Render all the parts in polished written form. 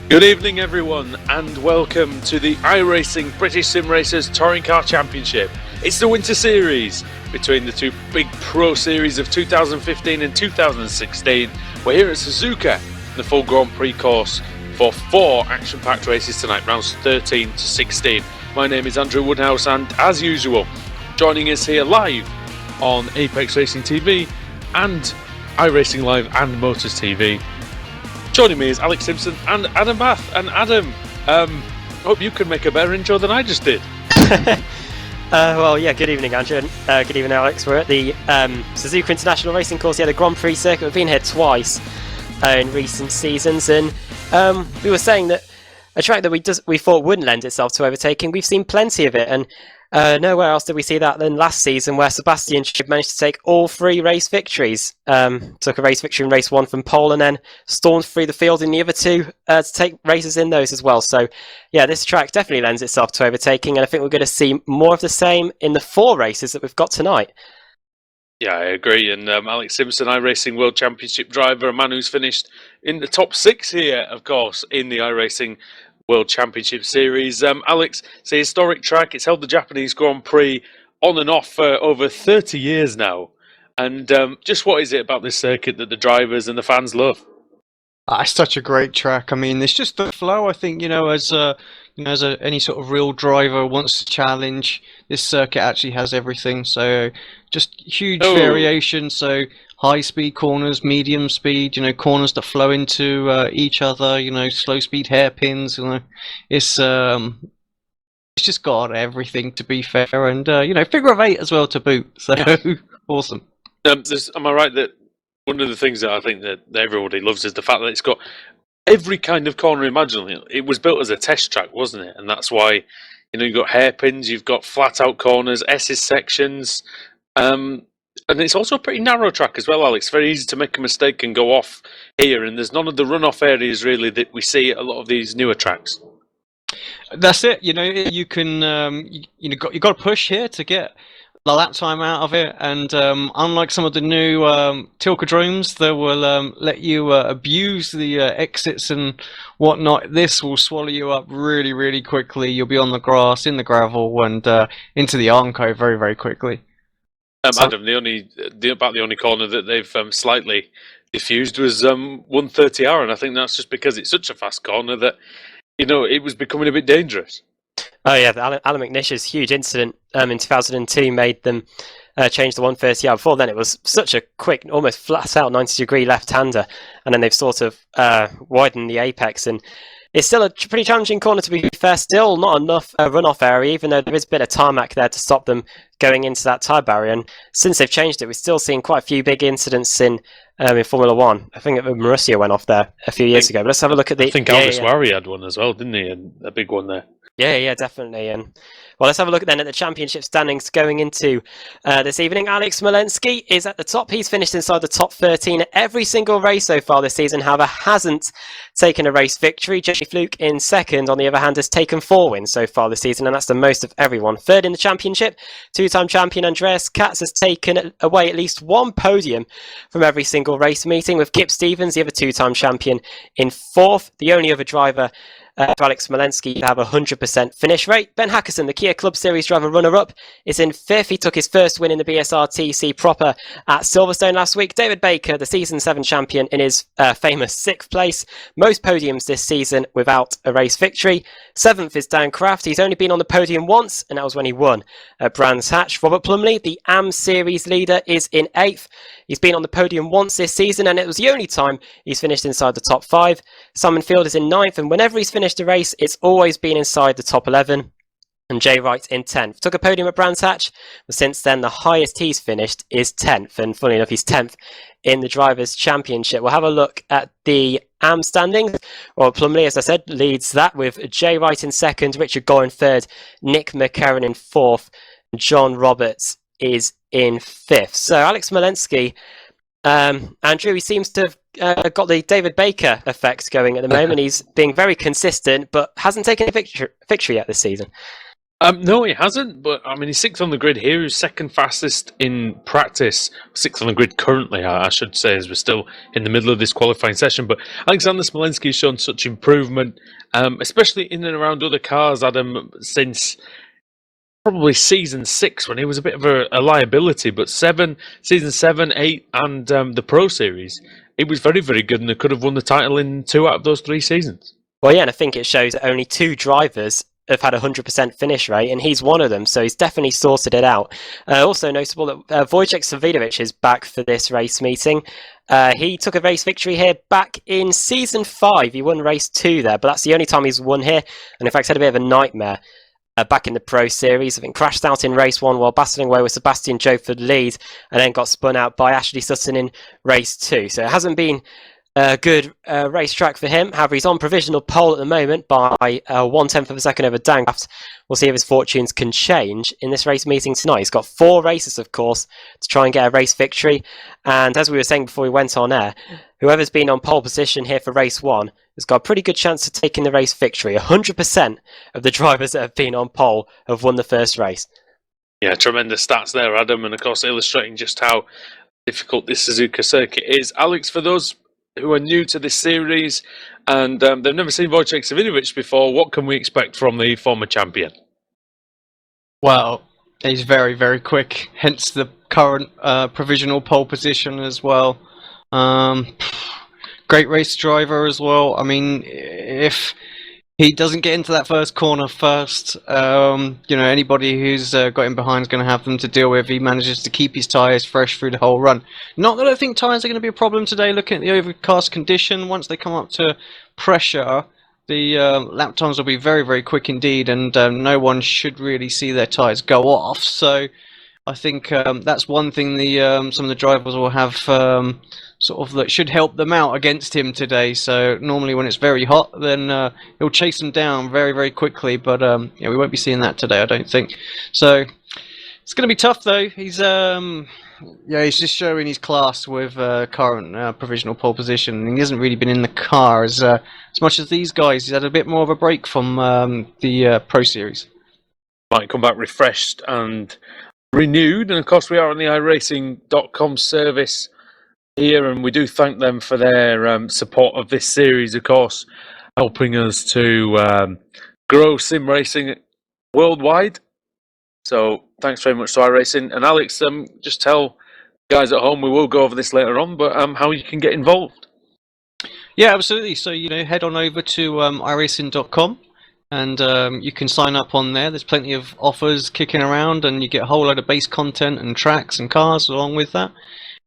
Good evening everyone and welcome to the iRacing British Sim Racers Touring Car Championship. It's the Winter Series between the two big Pro Series of 2015 and 2016. We're here at Suzuka, the full Grand Prix course for 4 action-packed races tonight, rounds 13 to 16. My name is Andrew Woodhouse and as usual, joining us here live on Apex Racing TV and iRacing Live and Motors TV. Joining me is Alex Simpson and Adam Bath. And Adam, hope you can make a better intro than I just did. Good evening, Andrew. And good evening, Alex. We're at the Suzuka International Racing Course, the Grand Prix circuit. We've been here twice in recent seasons, and we were saying that a track that we thought wouldn't lend itself to overtaking, we've seen plenty of it, and nowhere else did we see that than last season, where Sebastian Schib managed to take all 3 race victories. Took a race victory in race 1 from pole, and then stormed through the field in the other 2 to take races in those as well. So, yeah, this track definitely lends itself to overtaking, and I think we're going to see more of the same in the 4 races that we've got tonight. Yeah, I agree. And Alex Simpson, iRacing World Championship driver, a man who's finished in the top 6 here, of course, in the iRacing World Championship Series. Alex, it's a historic track. It's held the Japanese Grand Prix on and off for over 30 years now. And just what is it about this circuit that the drivers and the fans love? It's such a great track. I mean, it's just the flow. I think any sort of real driver wants to challenge, this circuit actually has everything. So just huge variation. So high speed corners, medium speed, corners that flow into each other. Slow speed hairpins. It's just got everything, to be fair, and figure of 8 as well to boot. So awesome. Am I right that one of the things that I think that everybody loves is the fact that it's got every kind of corner imaginable. It was built as a test track, wasn't it? And that's why, you've got hairpins, you've got flat out corners, S's sections, and it's also a pretty narrow track as well, Alex. Very easy to make a mistake and go off here, and there's none of the runoff areas really that we see at a lot of these newer tracks. That's it. You can you got to push here to get the lap time out of it, and unlike some of the new Tilkodromes that will let you abuse the exits and whatnot, this will swallow you up really, really quickly. You'll be on the grass, in the gravel, and into the Armco very, very quickly. Adam, the only corner that they've slightly diffused was 130R, and I think that's just because it's such a fast corner that it was becoming a bit dangerous. Oh yeah, Alan McNish's huge incident in 2002 made them change the 130R. Before then, it was such a quick, almost flat-out 90-degree left-hander, and then they've sort of widened the apex, and it's still a pretty challenging corner, to be fair. Still not enough runoff area, even though there is a bit of tarmac there to stop them going into that tyre barrier. And since they've changed it, we've still seen quite a few big incidents in Formula 1. I think Marussia went off there a few years ago. But let's have a look at the... I think Aldous Wari had one as well, didn't he? And a big one there. Yeah, definitely. And well, let's have a look then at the championship standings going into this evening. Alex Smolensky is at the top. He's finished inside the top 13 at every single race so far this season. However, hasn't taken a race victory. Jimmy Fluke in second, on the other hand, has taken 4 wins so far this season, and that's the most of everyone. Third in the championship, 2-time champion Andreas Katz has taken away at least 1 podium from every single race meeting, with Kip Stevens, the other 2-time champion, in 4th. The only other driver for Alex Smolensky to have a 100% finish rate. Ben Hackerson, the Kia Club Series driver runner-up, is in 5th. He took his first win in the BSR TC proper at Silverstone last week. David Baker, the Season 7 champion, in his famous 6th place. Most podiums this season without a race victory. 7th is Dan Kraft. He's only been on the podium once, and that was when he won at Brands Hatch. Robert Plumley, the AM Series leader, is in 8th. He's been on the podium once this season, and it was the only time he's finished inside the top 5. Simon Field is in 9th, and whenever he's finished a race, it's always been inside the top 11. And Jay Wright in 10th. Took a podium at Brands Hatch, but since then the highest he's finished is 10th. And funnily enough, he's 10th in the Drivers' Championship. We'll have a look at the AM standings. Well, Plumley, as I said, leads that with Jay Wright in 2nd, Richard Gore in 3rd, Nick McCarron in 4th, and John Roberts is in 5th. So Alex Smolensky, Andrew, he seems to have got the David Baker effect going at the moment. He's being very consistent, but hasn't taken a victory yet this season. No, he hasn't. But I mean, he's sixth on the grid here. He's second fastest in practice. Sixth on the grid currently, I should say, as we're still in the middle of this qualifying session. But Alexander Smolenski has shown such improvement, especially in and around other cars, Adam, since probably season 6 when he was a bit of a liability. But season 7, 8, and the Pro Series, it was very, very good, and they could have won the title in 2 out of those 3 seasons. Well, yeah, and I think it shows that only 2 drivers have had a 100% finish rate, and he's one of them, so he's definitely sorted it out. Also notable that Wojciech Savidovic is back for this race meeting. He took a race victory here back in Season 5. He won race 2 there, but that's the only time he's won here, and in fact had a bit of a nightmare back in the Pro Series. I think crashed out in race 1 while battling away with Sebastian Joe for the lead, and then got spun out by Ashley Sutton in race 2. So it hasn't been a good racetrack for him. However, he's on provisional pole at the moment by 1/10 of a second over Dancraft. We'll see if his fortunes can change in this race meeting tonight. He's got 4 races, of course, to try and get a race victory. And as we were saying before we went on air, whoever's been on pole position here for race 1 has got a pretty good chance of taking the race victory. 100% of the drivers that have been on pole have won the first race. Yeah, tremendous stats there, Adam, and of course illustrating just how difficult this Suzuka circuit is. Alex, for those who are new to this series and they've never seen Wojciech Savidovic before, what can we expect from the former champion? Well, he's very, very quick, hence the current provisional pole position as well. Great race driver as well. I mean, if he doesn't get into that first corner first, anybody who's got him behind is going to have them to deal with. He manages to keep his tyres fresh through the whole run. Not that I think tyres are going to be a problem today, looking at the overcast condition. Once they come up to pressure, the lap times will be very, very quick indeed, and no one should really see their tyres go off. So I think that's one thing some of the drivers will have that should help them out against him today. So normally when it's very hot, then he'll chase them down very, very quickly. But we won't be seeing that today, I don't think. So it's going to be tough, though. He's just showing his class with current provisional pole position. And he hasn't really been in the car as much as these guys. He's had a bit more of a break from the Pro Series. Might come back refreshed and renewed. And of course, we are on the iRacing.com service here, and we do thank them for their support of this series, of course, helping us to grow sim racing worldwide. So thanks very much to iRacing. And Alex, just tell guys at home, we will go over this later on, but how you can get involved. Yeah, absolutely. So, head on over to iRacing.com and you can sign up on there. There's plenty of offers kicking around, and you get a whole load of base content and tracks and cars along with that.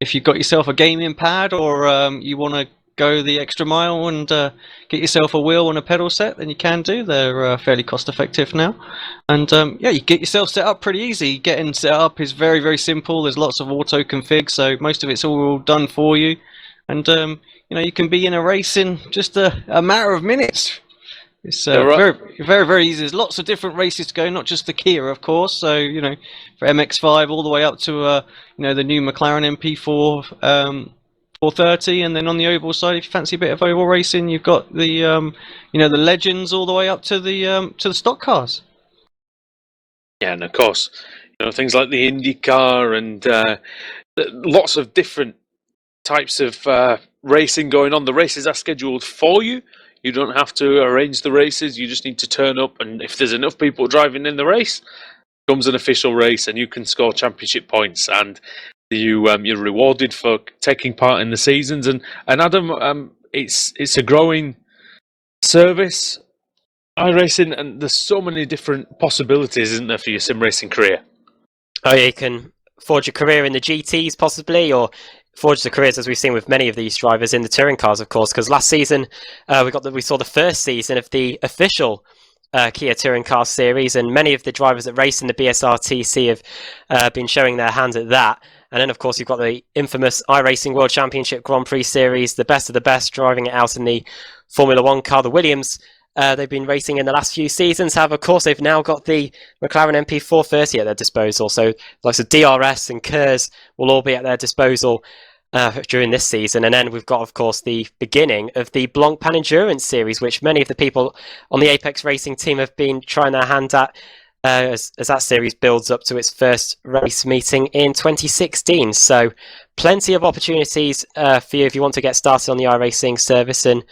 If you've got yourself a gaming pad, or you want to go the extra mile and get yourself a wheel and a pedal set, then you can do. They're fairly cost effective now. And you get yourself set up pretty easy. Getting set up is very, very simple. There's lots of auto config, so most of it's all done for you. And you can be in a race in just a matter of minutes. It's very, very, very easy. There's lots of different races to go, not just the Kia, of course. So, for MX-5 all the way up to, the new McLaren MP4 430. And then on the oval side, if you fancy a bit of oval racing, you've got the, the Legends all the way up to the stock cars. Yeah, and of course, things like the IndyCar and lots of different types of racing going on. The races are scheduled for you. You don't have to arrange the races. You just need to turn up, and if there's enough people driving in the race, it becomes an official race, and you can score championship points, and you're rewarded for taking part in the seasons. And Adam, it's a growing service, iRacing, and there's so many different possibilities, isn't there, for your sim racing career? Oh yeah, you can forge a career in the GTs possibly, or forge the careers, as we've seen with many of these drivers, in the touring cars, of course, because last season we saw the first season of the official Kia Touring Car Series, and many of the drivers that race in the BSR TC have been showing their hands at that. And then, of course, you've got the infamous iRacing World Championship Grand Prix Series, the best of the best driving it out in the Formula One car, the Williams. They've been racing in the last few seasons. However, of course, they've now got the McLaren MP430 at their disposal. So lots of DRS and KERS will all be at their disposal during this season. And then we've got, of course, the beginning of the Blancpain Endurance Series, which many of the people on the Apex Racing team have been trying their hand at as that series builds up to its first race meeting in 2016. So plenty of opportunities for you if you want to get started on the iRacing service, and if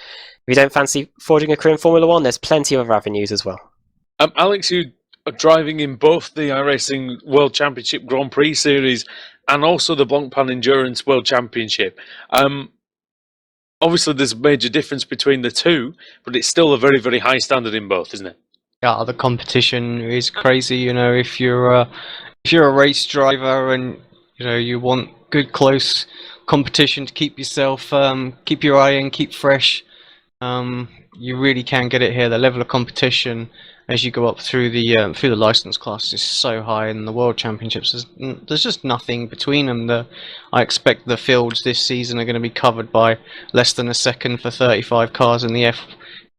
you don't fancy forging a career in Formula One, there's plenty of other avenues as well. Alex, you are driving in both the iRacing World Championship Grand Prix Series and also the Blancpain Endurance World Championship. Obviously, there's a major difference between the two, but it's still a very, very high standard in both, isn't it? Yeah, the competition is crazy. You know, if you're a race driver and you want good close competition to keep yourself, keep your eye in, keep fresh, you really can get it here. The level of competition as you go up through the license class is so high in the World Championships. There's just nothing between them. I expect the fields this season are going to be covered by less than a second for 35 cars in the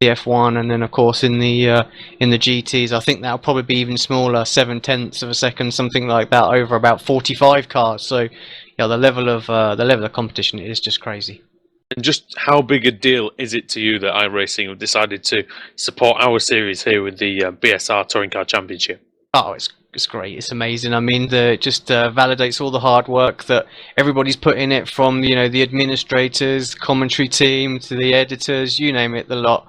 F1, and then of course in the GTs, I think that'll probably be even smaller, 0.7 of a second, something like that, over about 45 cars. So yeah, the level of competition is just crazy. And just how big a deal is it to you that iRacing have decided to support our series here with the BSR Touring Car Championship? Oh, it's great. It's amazing. I mean, it just validates all the hard work that everybody's put in it, from the administrators, commentary team, to the editors, you name it, the lot.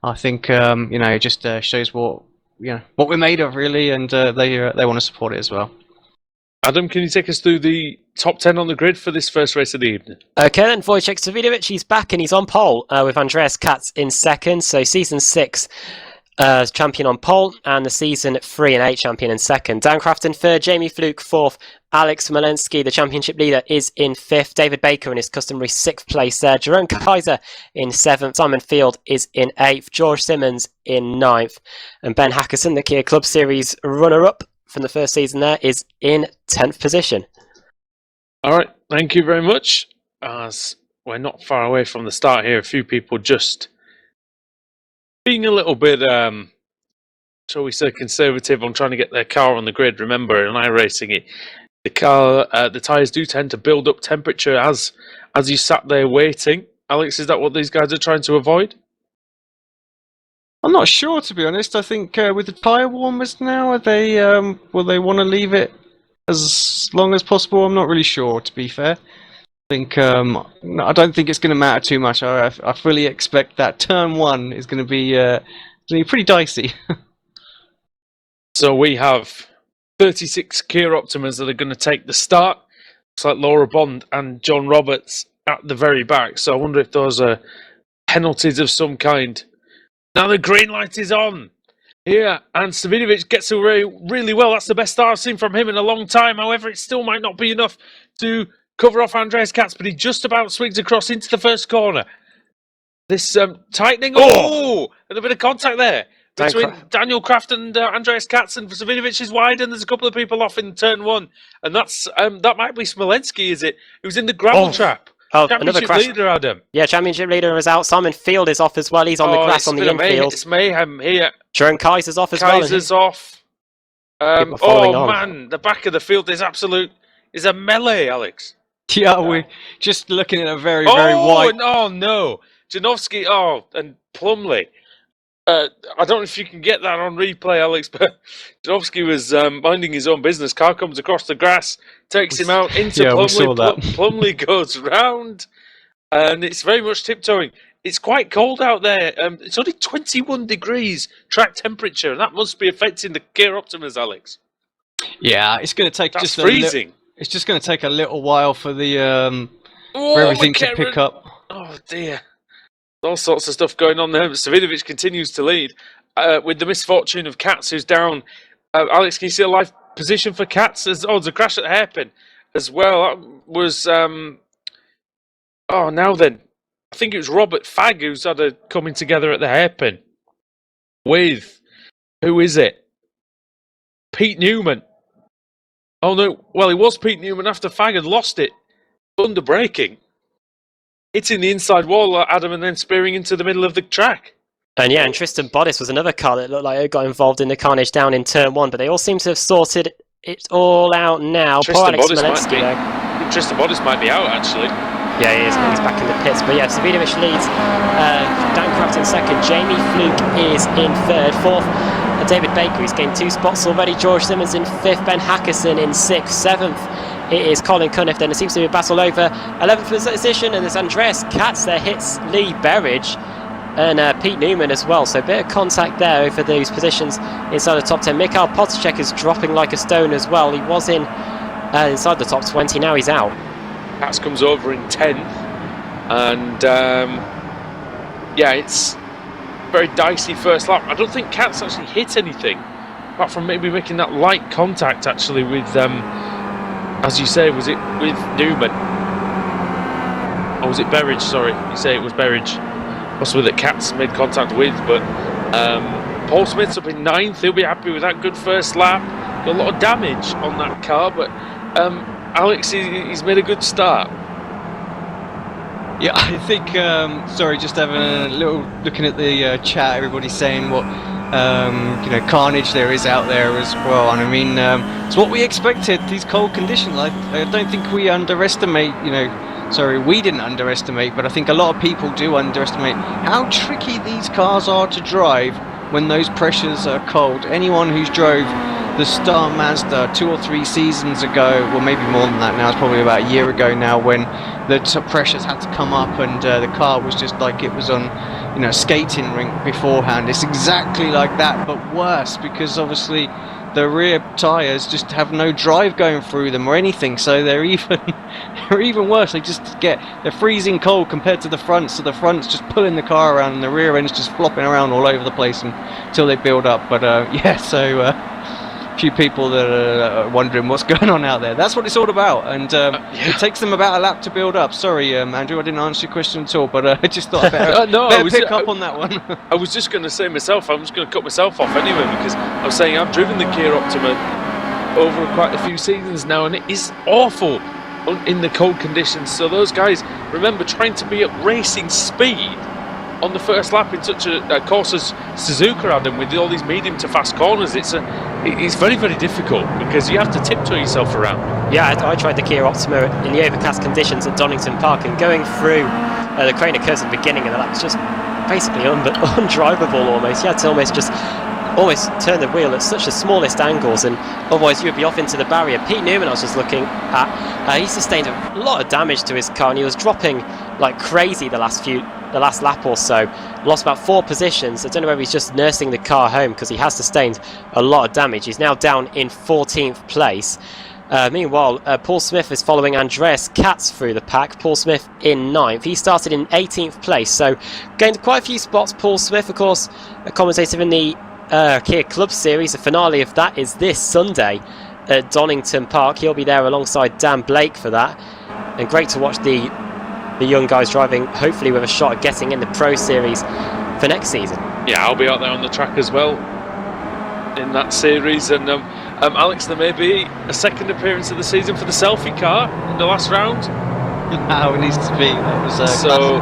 I think it just shows what we're made of, really, and they want to support it as well. Adam, can you take us through the top 10 on the grid for this first race of the evening? Okay, then Wojciech Savidovic, he's back and he's on pole with Andreas Katz in second. So season 6 champion on pole, and the season 3 and 8 champion in second. Dan Crafton third, Jamie Fluke fourth, Alex Smolensky, the championship leader, is in fifth. David Baker in his customary 6th place there. Jerome Kaiser in 7th. Simon Field is in 8th. George Simmons in 9th. And Ben Hackerson, the Kia Club Series runner-up from the first season there, is in 10th position. All right, thank you very much. As we're not far away from the start here, a few people just being a little bit, shall we say, conservative on trying to get their car on the grid. Remember, in iRacing, the tyres do tend to build up temperature as you sat there waiting. Alex, is that what these guys are trying to avoid? I'm not sure, to be honest. I think with the tyre warmers now, are they will they want to leave it as long as possible? I'm not really sure, to be fair. I don't think it's going to matter too much. I fully expect that turn 1 is going to be pretty dicey. So we have 36 Kia Optimas that are going to take the start. Looks like Laura Bond and John Roberts at the very back. So I wonder if those are penalties of some kind. Now the green light is on here, and Savidovic gets away really well. That's the best start I've seen from him in a long time. However, it still might not be enough to cover off Andreas Katz, but he just about swings across into the first corner. This tightening. Oh, and a bit of contact there between Daniel Kraft and Andreas Katz, and Savidovic is wide, and there's a couple of people off in turn 1, and that might be Smolensky, is it? Who's in the gravel trap? Oh, Championship another crash. leader, Adam. Yeah, championship leader is out. Simon Field is off as well. He's on the grass on the infield. It's mayhem here. Jerome Kaiser's off as well. Kaiser's off. Man, the back of the field is a melee, Alex. Yeah, we're just looking at a very wide. Oh no, Janowski. Oh, and Plumley. I don't know if you can get that on replay, Alex, but Janowski was minding his own business. Car comes across the grass, takes him out into Plumley. We saw that. Plumley goes round, and it's very much tiptoeing. It's quite cold out there. It's only 21 degrees track temperature, and that must be affecting the Kia Optimas, Alex. Yeah, it's going to take That's freezing. It's just going to take a little while for for everything to pick up. Oh dear. All sorts of stuff going on there. Savidovic continues to lead with the misfortune of Katz, who's down. Alex, can you see a live position for Katz? There's a crash at the hairpin as well. That was now then, I think it was Robert Fagg who's had a coming together at the hairpin with, who is it? Pete Newman. Oh no, well, it was Pete Newman after Fagg had lost it under braking, hitting the inside wall, Adam, and then spearing into the middle of the track. And yeah, and Tristan Bodis was another car that looked like it got involved in the carnage down in turn 1, but they all seem to have sorted it all out now. Tristan Bodis might be out, actually. Yeah, he is. He's back in the pits. But yeah, Savidovic leads. Dan Kraft in second. Jamie Fluke is in third. Fourth, David Baker, he's gained 2 spots already. George Simmons in 5th, Ben Hackerson in 6th, 7th. It is Colin Cunniff, then it seems to be a battle over 11th position, and there's Andreas Katz there, hits Lee Berridge and Pete Newman as well, so a bit of contact there over those positions inside the top 10. Mikhail Potacek is dropping like a stone as well. He was inside the top 20, now he's out. Katz comes over in 10th, and yeah, it's very dicey first lap. I don't think Katz actually hit anything, apart from maybe making that light contact actually with, as you say, was it with Newman? Or was it Berridge? Sorry, you say it was Berridge. Possibly that Katz made contact with, but Paul Smith's up in 9th. He'll be happy with that good first lap. Got a lot of damage on that car, but Alex, he's made a good start. Yeah, I think, sorry, just having a little, looking at the chat, everybody's saying what, carnage there is out there as well. And I mean, it's what we expected, these cold conditions. I don't think we underestimate, we didn't underestimate, but I think a lot of people do underestimate how tricky these cars are to drive when those pressures are cold. Anyone who's drove the Star Mazda 2 or 3 seasons ago, well maybe more than that now, it's probably about a year ago now, when the pressures had to come up and the car was just like it was on a skating rink beforehand. It's exactly like that, but worse, because obviously the rear tyres just have no drive going through them or anything, so they're even worse. They're freezing cold compared to the fronts, so the front's just pulling the car around and the rear end's just flopping around all over the place until they build up. But few people that are wondering what's going on out there. That's what it's all about, and it takes them about a lap to build up. Sorry, Andrew, I didn't answer your question at all, but I just thought I better pick up on that one. I was just going to say myself, I'm just going to cut myself off anyway, because I was saying I've driven the Kia Optima over quite a few seasons now, and it is awful in the cold conditions. So those guys, remember, trying to be at racing speed on the first lap in such a course as Suzuka had, and with all these medium to fast corners, it's very, very difficult because you have to tiptoe yourself around. Yeah, I tried the Kia Optima in the overcast conditions at Donington Park, and going through the Craner curves at the beginning of the lap was just basically undrivable almost. You had to almost turn the wheel at such the smallest angles, and otherwise you would be off into the barrier. Pete Newman, I was just looking at, he sustained a lot of damage to his car, and he was dropping like crazy the last lap or so. Lost about 4 positions. I don't know whether he's just nursing the car home, because he has sustained a lot of damage. He's now down in 14th place. Meanwhile, Paul Smith is following Andreas Katz through the pack. Paul Smith in 9th. He started in 18th place, so gained quite a few spots. Paul Smith, of course, a commentator in the Kia Club Series. The finale of that is this Sunday at Donington Park. He'll be there alongside Dan Blake for that, and great to watch the young guys driving, hopefully with a shot at getting in the Pro Series for next season. Yeah, I'll be out there on the track as well in that series, and Alex, there may be a second appearance of the season for the selfie car in the last round. How it needs to be. That was so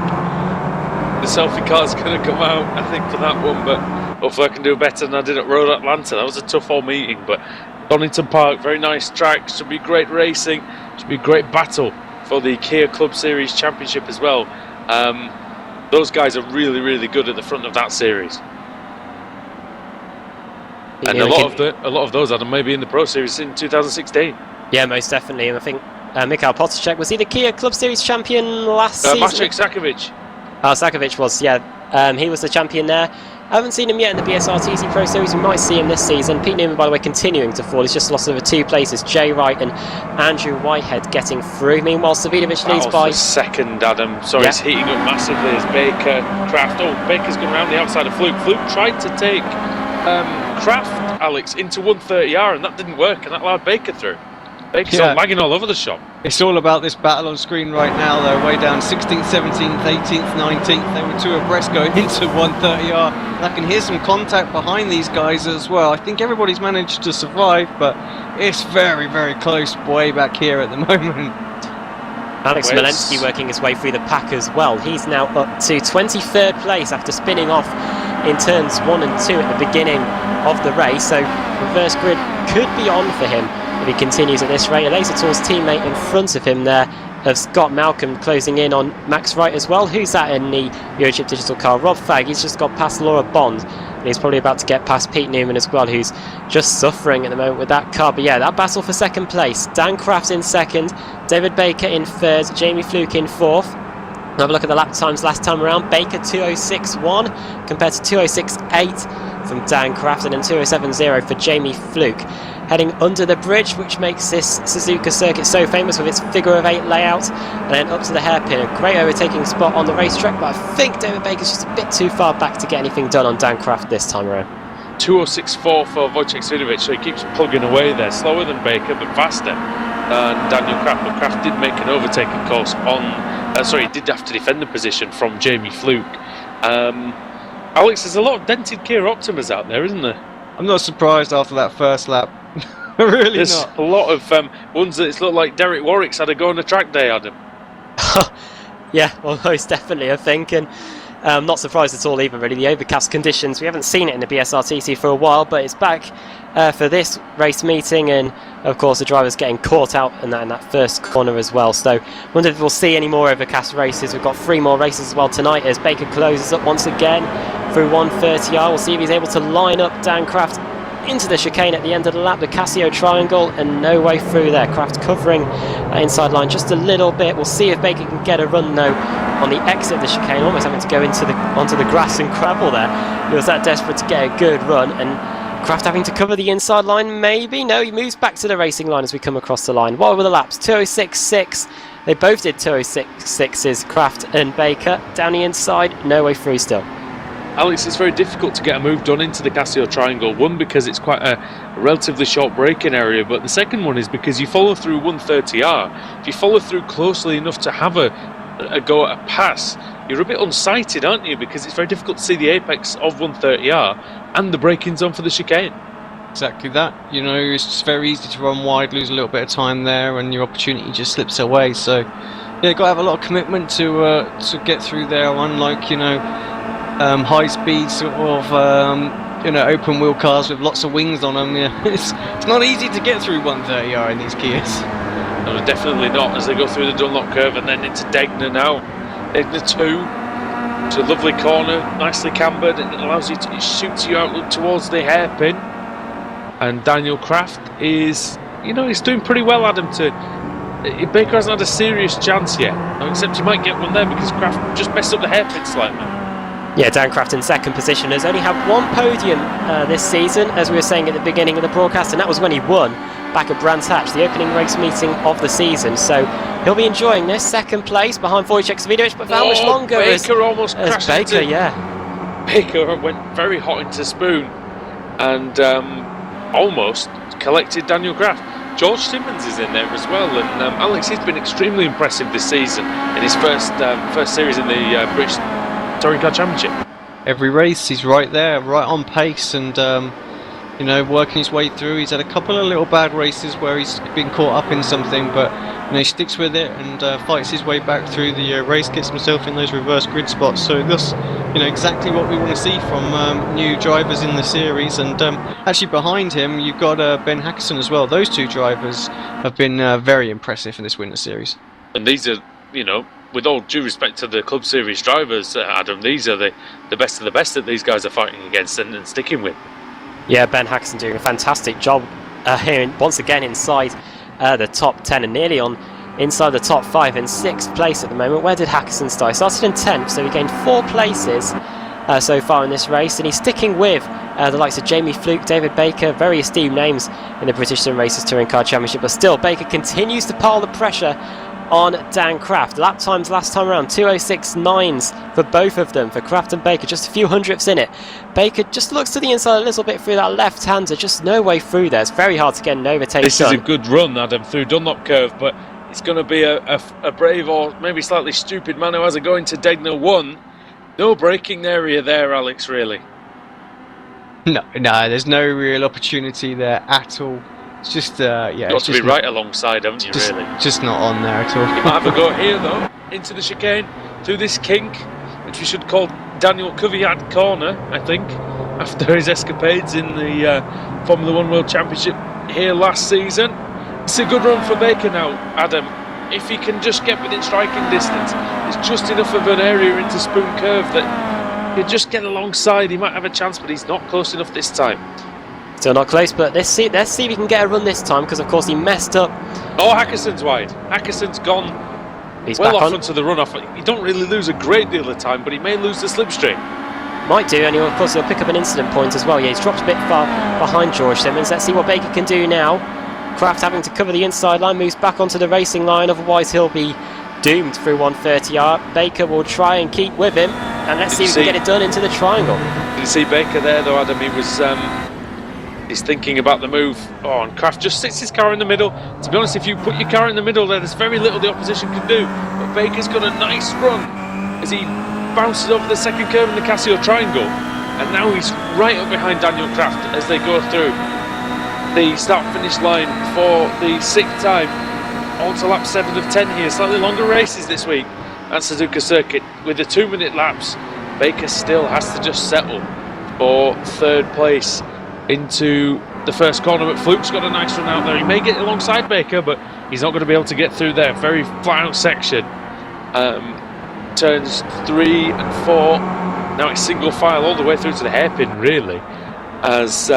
the selfie car's going to come out, I think, for that one, but hopefully I can do better than I did at Road Atlanta. That was a tough old meeting, but Donington Park, very nice track, should be great racing, should be a great battle for the Kia Club Series Championship as well. Those guys are really, really good at the front of that series, and a lot of those are maybe in the Pro Series in 2016. Yeah, most definitely. And I think Mikhail Potacek, was he the Kia Club Series champion last season? Maciek Sakovic. Oh, Sakovic was, yeah. He was the champion there. I haven't seen him yet in the BSR TC Pro Series. We might see him this season. Pete Newman, by the way, continuing to fall. He's just lost over 2 places. Jay Wright and Andrew Whitehead getting through. Meanwhile, Savidovic leads by second, Adam. Sorry, It's heating up massively as Baker, Kraft. Oh, Baker's gone around the outside of Fluke. Fluke tried to take Kraft, Alex, into 130R, and that didn't work, and that allowed Baker through. Baker's lagging all over the shop. It's all about this battle on screen right now. They're way down 16th, 17th, 18th, 19th. They were 2 abreast going into 130R. And I can hear some contact behind these guys as well. I think everybody's managed to survive, but it's very, very close way back here at the moment. Alex Smolensky working his way through the pack as well. He's now up to 23rd place after spinning off in turns 1 and 2 at the beginning of the race. So reverse grid could be on for him if he continues at this rate. Laser Tour's teammate in front of him there of Scott Malcolm closing in on Max Wright as well. Who's that in the Eurochip Digital car? Rob Fagg. He's just got past Laura Bond. He's probably about to get past Pete Newman as well, who's just suffering at the moment with that car. But yeah, that battle for second place. Dan Craft in second, David Baker in third, Jamie Fluke in fourth. Have a look at the lap times last time around. Baker 2:06.1 compared to 2:06.8 from Dan Craft, and then 2:07.0 for Jamie Fluke. Heading under the bridge, which makes this Suzuka circuit so famous with its figure of 8 layout, and then up to the hairpin. A great overtaking spot on the racetrack, but I think David Baker's just a bit too far back to get anything done on Dan Craft this time around. 2:06.4 for Wojciech Svidovic, so he keeps plugging away there, slower than Baker but faster than Daniel Craft. But Craft did make an overtake, of course, he did have to defend the position from Jamie Fluke. Alex, there's a lot of dented Kia Optimas out there, isn't there? I'm not surprised after that first lap. Really There's not. a lot of ones that look like Derek Warwick's had a go on the track day, Adam. Yeah, well, most definitely, I think. And not surprised at all either, really. The overcast conditions, we haven't seen it in the BSRTC for a while, but it's back for this race meeting, and of course the driver's getting caught out in that first corner as well. So I wonder if we'll see any more overcast races. We've got 3 more races as well tonight as Baker closes up once again through 130R. We'll see if he's able to line up Dan Craft into the chicane at the end of the lap, the Casio triangle, and no way through there. Craft covering that inside line just a little bit. We'll see if Baker can get a run though on the exit of the chicane, almost having to go onto the grass and gravel there. He was that desperate to get a good run, and Craft having to cover the inside line, maybe? No, he moves back to the racing line as we come across the line. What were the laps? 2:06.6. They both did 2:06.6s, Craft and Baker. Down the inside, no way through still. Alex, it's very difficult to get a move done into the Casio triangle. One, because it's quite a relatively short braking area, but the second one is because you follow through 130R. If you follow through closely enough to have a go at a pass, you're a bit unsighted, aren't you? Because it's very difficult to see the apex of 130R and the braking zone for the chicane. Exactly that. You know, it's just very easy to run wide, lose a little bit of time there, and your opportunity just slips away. So, yeah, got to have a lot of commitment to get through there. Unlike, high speed sort of open wheel cars with lots of wings on them. Yeah, it's not easy to get through 130R in these Kias. No, definitely not, as they go through the Dunlop curve and then into Degner now. Degner 2. It's a lovely corner, nicely cambered, and it allows you to, it shoots you out towards the hairpin. And Daniel Craft is, he's doing pretty well, Adam. Baker hasn't had a serious chance yet, except he might get one there because Craft just messed up the hairpin slightly. Yeah, Dan Craft in second position has only had 1 podium this season, as we were saying at the beginning of the broadcast, and that was when he won back at Brands Hatch, the opening race meeting of the season. So he'll be enjoying this second place behind Wojciech Svidovic, but for how much longer Baker almost crashed Baker, Baker went very hot into Spoon and almost collected Daniel Craft. George Simmons is in there as well, and Alex, he's been extremely impressive this season in his first series in the British Touring Car Championship. Every race he's right there, right on pace, and working his way through. He's had a couple of little bad races where he's been caught up in something, but he sticks with it and fights his way back through the race, gets himself in those reverse grid spots. So that's exactly what we want to see from new drivers in the series. And actually behind him you've got Ben Hackison as well. Those 2 drivers have been very impressive in this Winter Series. And these are, with all due respect to the Club Series drivers, Adam, these are the best of the best that these guys are fighting against and sticking with. Yeah, Ben Hackison doing a fantastic job here, once again inside the top 10 and nearly inside the top 5 in 6th place at the moment. Where did Hackison start? He started in 10th, so he gained 4 places so far in this race, and he's sticking with the likes of Jamie Fluke, David Baker, very esteemed names in the British Sim Racers Touring Car Championship, but still Baker continues to pile the pressure on Dan Craft. Lap times last time around 2:06.9s for both of them, for Craft and Baker, just a few hundredths in it. Baker just looks to the inside a little bit through that left-hander, just no way through there. It's very hard to get an overtake This done. is a good run, Adam, through Dunlop curve, but it's going to be a brave or maybe slightly stupid man who has a go into Degner 1. No braking area there, Alex, really. No, there's no real opportunity there at all. It's just, You've got to be right alongside, haven't you, really? Just not on there at all. You might have a go here, though, into the chicane, through this kink, which we should call Daniel Kvyat corner, I think, after his escapades in the Formula 1 World Championship here last season. It's a good run for Baker now, Adam. If he can just get within striking distance, it's just enough of an area into Spoon Curve that he'll just get alongside, he might have a chance, but he's not close enough this time. Still not close, but let's see if he can get a run this time, because of course he messed up. Oh, Hackerson's wide. Hackerson's gone He's well back off on. onto the runoff. You don't really lose a great deal of time, but he may lose the slipstream. Might do, and of course he'll pick up an incident point as well. Yeah, he's dropped a bit far behind George Simmons. Let's see what Baker can do now. Kraft having to cover the inside line, moves back onto the racing line, otherwise he'll be doomed through 130R. Baker will try and keep with him, and let's see if he can get it done into the triangle. Did you see Baker there though, Adam? He was he's thinking about the move. Oh, and Kraft just sits his car in the middle. To be honest, if you put your car in the middle there's very little the opposition can do. But Baker's got a nice run as he bounces over the second curve in the Casio triangle, and now he's right up behind Daniel Kraft as they go through the start-finish line for the 6th time. On to lap 7 of 10 here. Slightly longer races this week at Suzuka Circuit with the 2-minute laps. Baker still has to just settle for 3rd place into the first corner, but Fluke's got a nice run out there. He may get alongside Baker, but he's not going to be able to get through there. Very flat out section. Turns 3 and 4. Now it's single file all the way through to the hairpin, really. As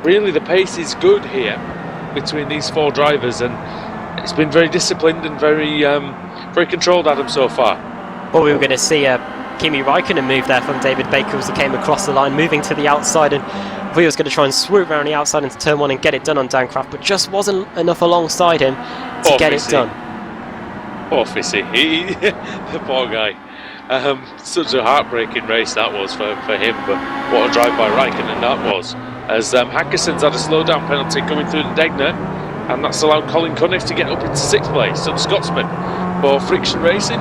really the pace is good here between these 4 drivers, and it's been very disciplined and very controlled, Adam, so far. Well, we were going to see Kimi Raikkonen move there from David Baker as he came across the line, moving to the outside, and he was going to try and swoop around the outside into turn 1 and get it done on Dan Kraft, but just wasn't enough alongside him to get it done. Poor Fissy, the poor guy. Such a heartbreaking race that was for him, but what a drive by Raikkonen that was. As Hackerson's had a slowdown penalty coming through the Degner, and that's allowed Colin Cunniff to get up into 6th place. So the Scotsman for Friction Racing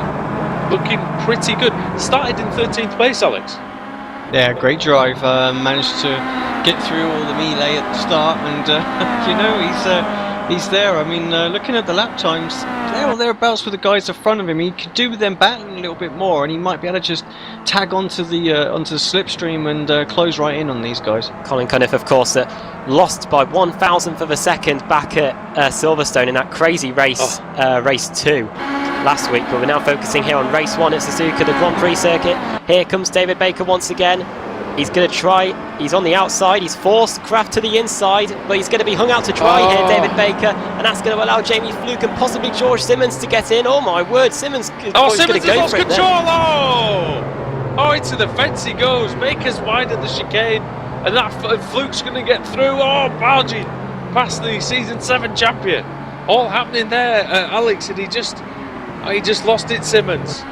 looking pretty good. Started in 13th place, Alex. Yeah, great drive. Managed to get through all the melee at the start, and he's there. I mean, looking at the lap times, there or thereabouts with the guys in front of him, he could do with them battling a little bit more, and he might be able to just tag onto the slipstream and close right in on these guys. Colin Cunniff, of course, lost by 1,000th of a second back at Silverstone in that crazy race, race 2 last week. But we're now focusing here on race 1 at Suzuka, the Grand Prix circuit. Here comes David Baker once again. He's going to try, he's on the outside, he's forced Kraft to the inside, but he's going to be hung out to dry here, David Baker, and that's going to allow Jamie Fluke and possibly George Simmons to get in. Oh my word, Simmons is Simmons going to go lost for it control! then. Oh, into the fence he goes. Baker's wide at the chicane, and that Fluke's going to get through. Oh, barging past the season 7 champion. All happening there, Alex, and he just lost it, Simmons.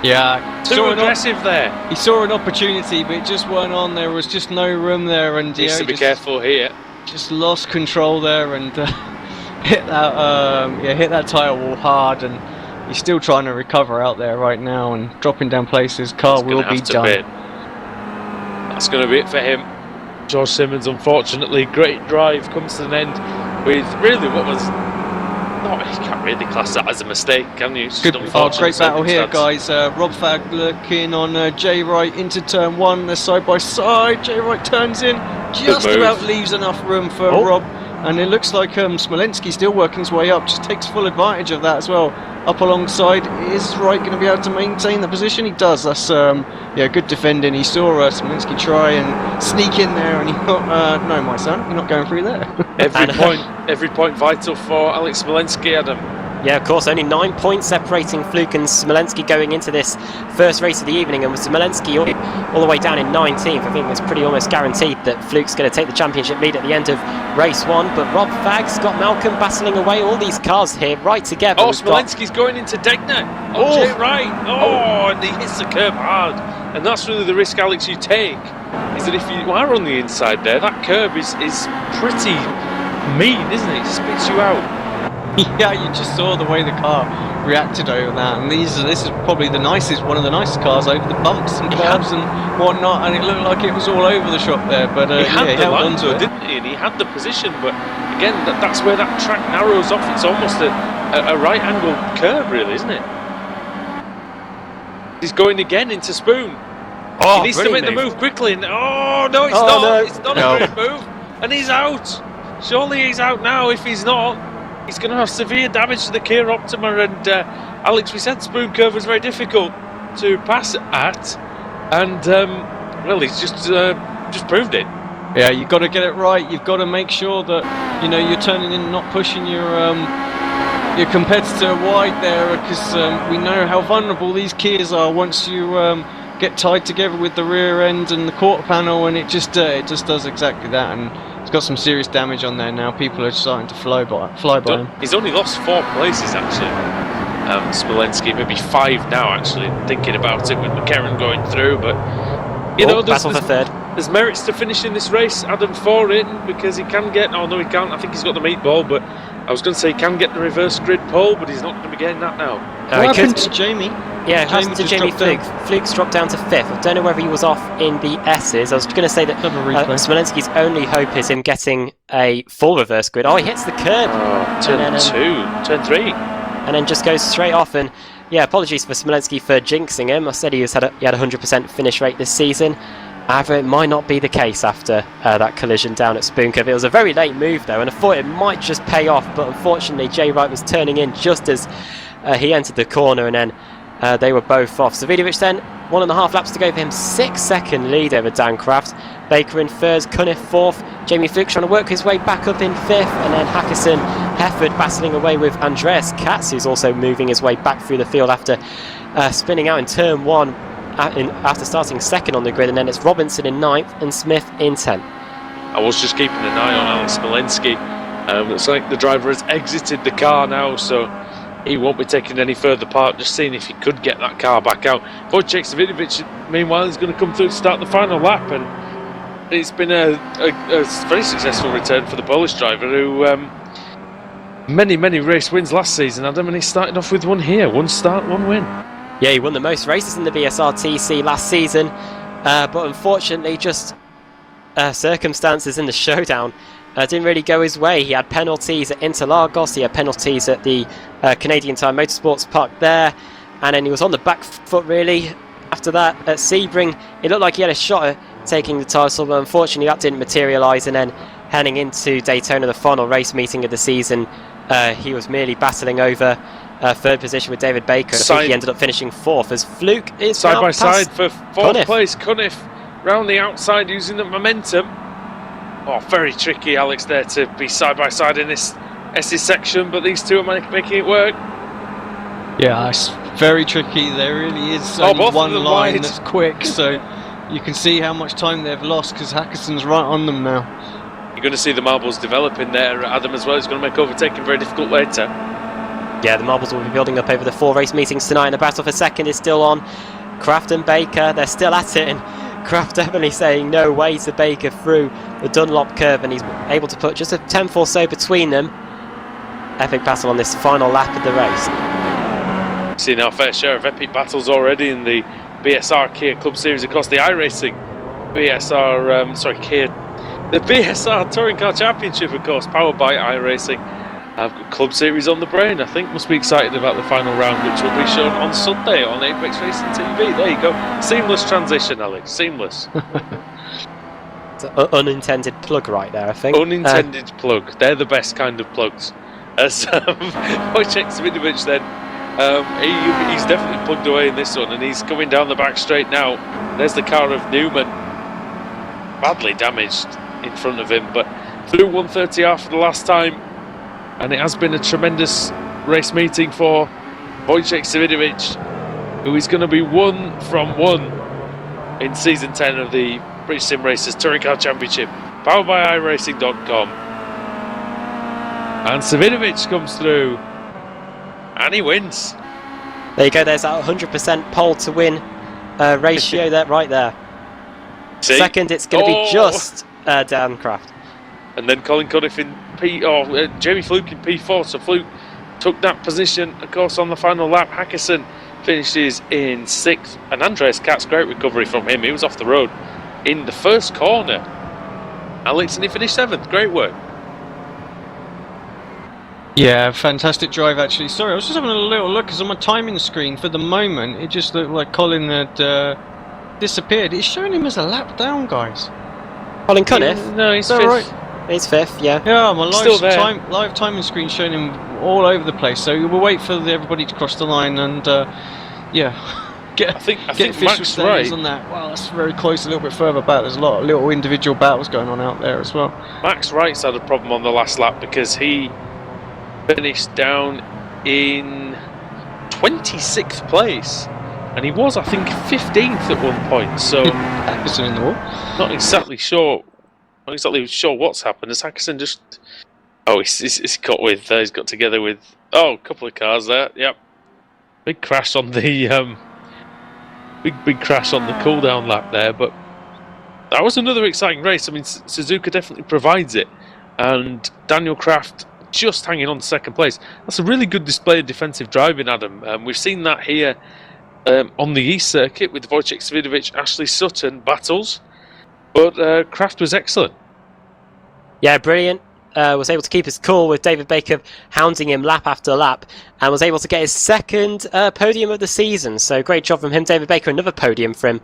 Yeah, too aggressive there. He saw an opportunity, but it just weren't on. There was just no room there, and needs to be careful here. Just lost control there and hit that tyre wall hard, and he's still trying to recover out there right now and dropping down places. Car will be done. That's going to be it for him. George Simmons, unfortunately, great drive comes to an end with really what was. You can't really class that as a mistake, can you? Good, great battle here, guys. Rob Fag looking on Jay Wright into turn 1. They're side by side. Jay Wright turns in, just about leaves enough room for Rob. And it looks like Smolensky still working his way up, just takes full advantage of that as well. Up alongside, is Wright going to be able to maintain the position? He does. That's good defending. He saw Smolensky try and sneak in there, and he thought, no, my son, you're not going through there. Every point vital for Alex Smolensky, Adam. Yeah, of course, only 9 points separating Fluke and Smolensky going into this first race of the evening, and with Smolensky all the way down in 19th, I think it's pretty almost guaranteed that Fluke's going to take the championship lead at the end of race 1. But Rob Fagg, Scott Malcolm battling away, all these cars here right together. Oh, Smolensky's going into Degner. Jay Wright. And he hits the curb hard. And that's really the risk, Alex, you take, is that if you are on the inside there, that curb is pretty mean, isn't it? It spits you out. Yeah, you just saw the way the car reacted over that, and this is probably one of the nicest cars over the bumps and curbs and whatnot, and it looked like it was all over the shop there, but he held onto it, didn't he? And he had the position, but again, that's where that track narrows off. It's almost a right angle curve, really, isn't it? He's going again into Spoon. He needs to make the move quickly. And, no, it's not. No. It's not a great move, and he's out. Surely he's out now. If he's not, he's going to have severe damage to the Kia Optima, and Alex, we said Spoon Curve was very difficult to pass at, and well, he's just proved it. Yeah, you've got to get it right. You've got to make sure that you're turning in, not pushing your competitor wide there, because we know how vulnerable these Kias are once you get tied together with the rear end and the quarter panel, and it just does exactly that. And it's got some serious damage on there now. People are starting to fly by him. He's only lost 4 places actually. Smolenski, maybe 5 now actually, thinking about it with McCarron going through, but battle for third. There's merits to finishing this race, Adam, for it, because he can get, oh no he can't, I think he's got the meatball, but I was going to say he can get the reverse grid pole, but he's not going to be getting that now. What happened to Jamie? Yeah, it happened to Jamie Fluke. Fluke's dropped down to 5th. I don't know whether he was off in the S's. I was going to say that Smolenski's only hope is him getting a full reverse grid. Oh, he hits the curb. Turn 3. And then just goes straight off. And yeah, apologies for Smolenski for jinxing him. I said he had a 100% finish rate this season. However, it might not be the case after that collision down at Spoon Cove. It was a very late move though, and I thought it might just pay off, but unfortunately Jay Wright was turning in just as he entered the corner, and then they were both off. Savidovic then, 1.5 laps to go for him, 6-second lead over Dan Kraft. Baker in 3rd, Cunniff 4th, Jamie Fluke trying to work his way back up in 5th, and then Hackerson, Hefford battling away with Andreas Katz, who's also moving his way back through the field after spinning out in turn 1 after starting 2nd on the grid, and then it's Robinson in 9th and Smith in 10th. I was just keeping an eye on Alex Smolenski. Looks like the driver has exited the car now, so he won't be taking any further part, just seeing if he could get that car back out. Wojciech Savidovic, meanwhile, is going to come through to start the final lap, and it's been a very successful return for the Polish driver, who many race wins last season, Adam, and he started off with one here, 1 start, 1 win. Yeah, he won the most races in the BSR TC last season, but unfortunately just circumstances in the showdown didn't really go his way. He had penalties at Interlagos, he had penalties at the Canadian Tire Motorsports Park there, and then he was on the back foot really. After that at Sebring, it looked like he had a shot at taking the title, but unfortunately that didn't materialise, and then heading into Daytona, the final race meeting of the season, he was merely battling over 3rd position with David Baker. I think he ended up finishing 4th as Fluke is side by side for 4th Cunniff. place. Cunniff round the outside using the momentum. Oh, very tricky, Alex, there to be side by side in this S's section, but these two are making it work. Yeah, it's very tricky. There really is only one line that's quick, so you can see how much time they've lost because Hackerson's right on them now. You're going to see the marbles developing there, Adam, as well. It's going to make overtaking very difficult later. Yeah, the marbles will be building up over the 4 race meetings tonight, and the battle for 2nd is still on. Kraft and Baker, they're still at it, and Kraft definitely saying no way to Baker through the Dunlop curve, and he's able to put just a 10th or so between them. Epic battle on this final lap of the race. Seen our fair share of epic battles already in the BSR Kia Club Series across the iRacing Kia, the BSR Touring Car Championship, of course, powered by iRacing. I've got Club Series on the brain. I think must be excited about the final round, which will be shown on Sunday on Apex Racing TV. There you go. Seamless transition, Alex. Seamless. It's an unintended plug right there, I think. Unintended plug. They're the best kind of plugs. As Wojciech Savidovic then, he's definitely plugged away in this one, and he's coming down the back straight now. There's the car of Newman, badly damaged in front of him, but through 130R for the last time. And it has been a tremendous race meeting for Wojciech Savidovic, who is going to be 1 from 1 in Season 10 of the British Sim Racers Touring Car Championship, powered by iRacing.com. And Savidovic comes through, and he wins. There you go, there's that 100% pole to win ratio there, right there. See? 2nd, it's going to be just Dan Kraft. And then Colin Cunniff in Jamie Fluke in P4, so Fluke took that position, of course, on the final lap. Hackerson finishes in 6th, and Andreas Katz, great recovery from him. He was off the road in the first corner, Alex, and he finished 7th. Great work. Yeah, fantastic drive actually. Sorry, I was just having a little look because on my timing screen for the moment it just looked like Colin had disappeared. It's showing him as a lap down, guys. Colin Cunniff? No, he's 5th. Right? He's 5th, yeah. Yeah, my live timing screen showing him all over the place. So we'll wait for everybody to cross the line, and yeah. get I think official Max standings Wright. on that. Wow, that's very close. A little bit further back. There's a lot of little individual battles going on out there as well. Max Wright's had a problem on the last lap because he finished down in 26th place, and he was, I think, 15th at one point. So Atkinson in the wall. not exactly sure what's happened. Has Atkinson just? Oh, he's got with. He's got together with. Oh, a couple of cars there. Yep. Big crash on the big crash on the cool down lap there, but that was another exciting race. I mean, Suzuka definitely provides it, and Daniel Kraft just hanging on to second place. That's a really good display of defensive driving, Adam. We've seen that here on the East Circuit with Wojciech Svidovic, Ashley Sutton battles, but Kraft was excellent. Yeah, brilliant. Was able to keep his cool with David Baker hounding him lap after lap, and was able to get his second podium of the season. So great job from him. David Baker, another podium for him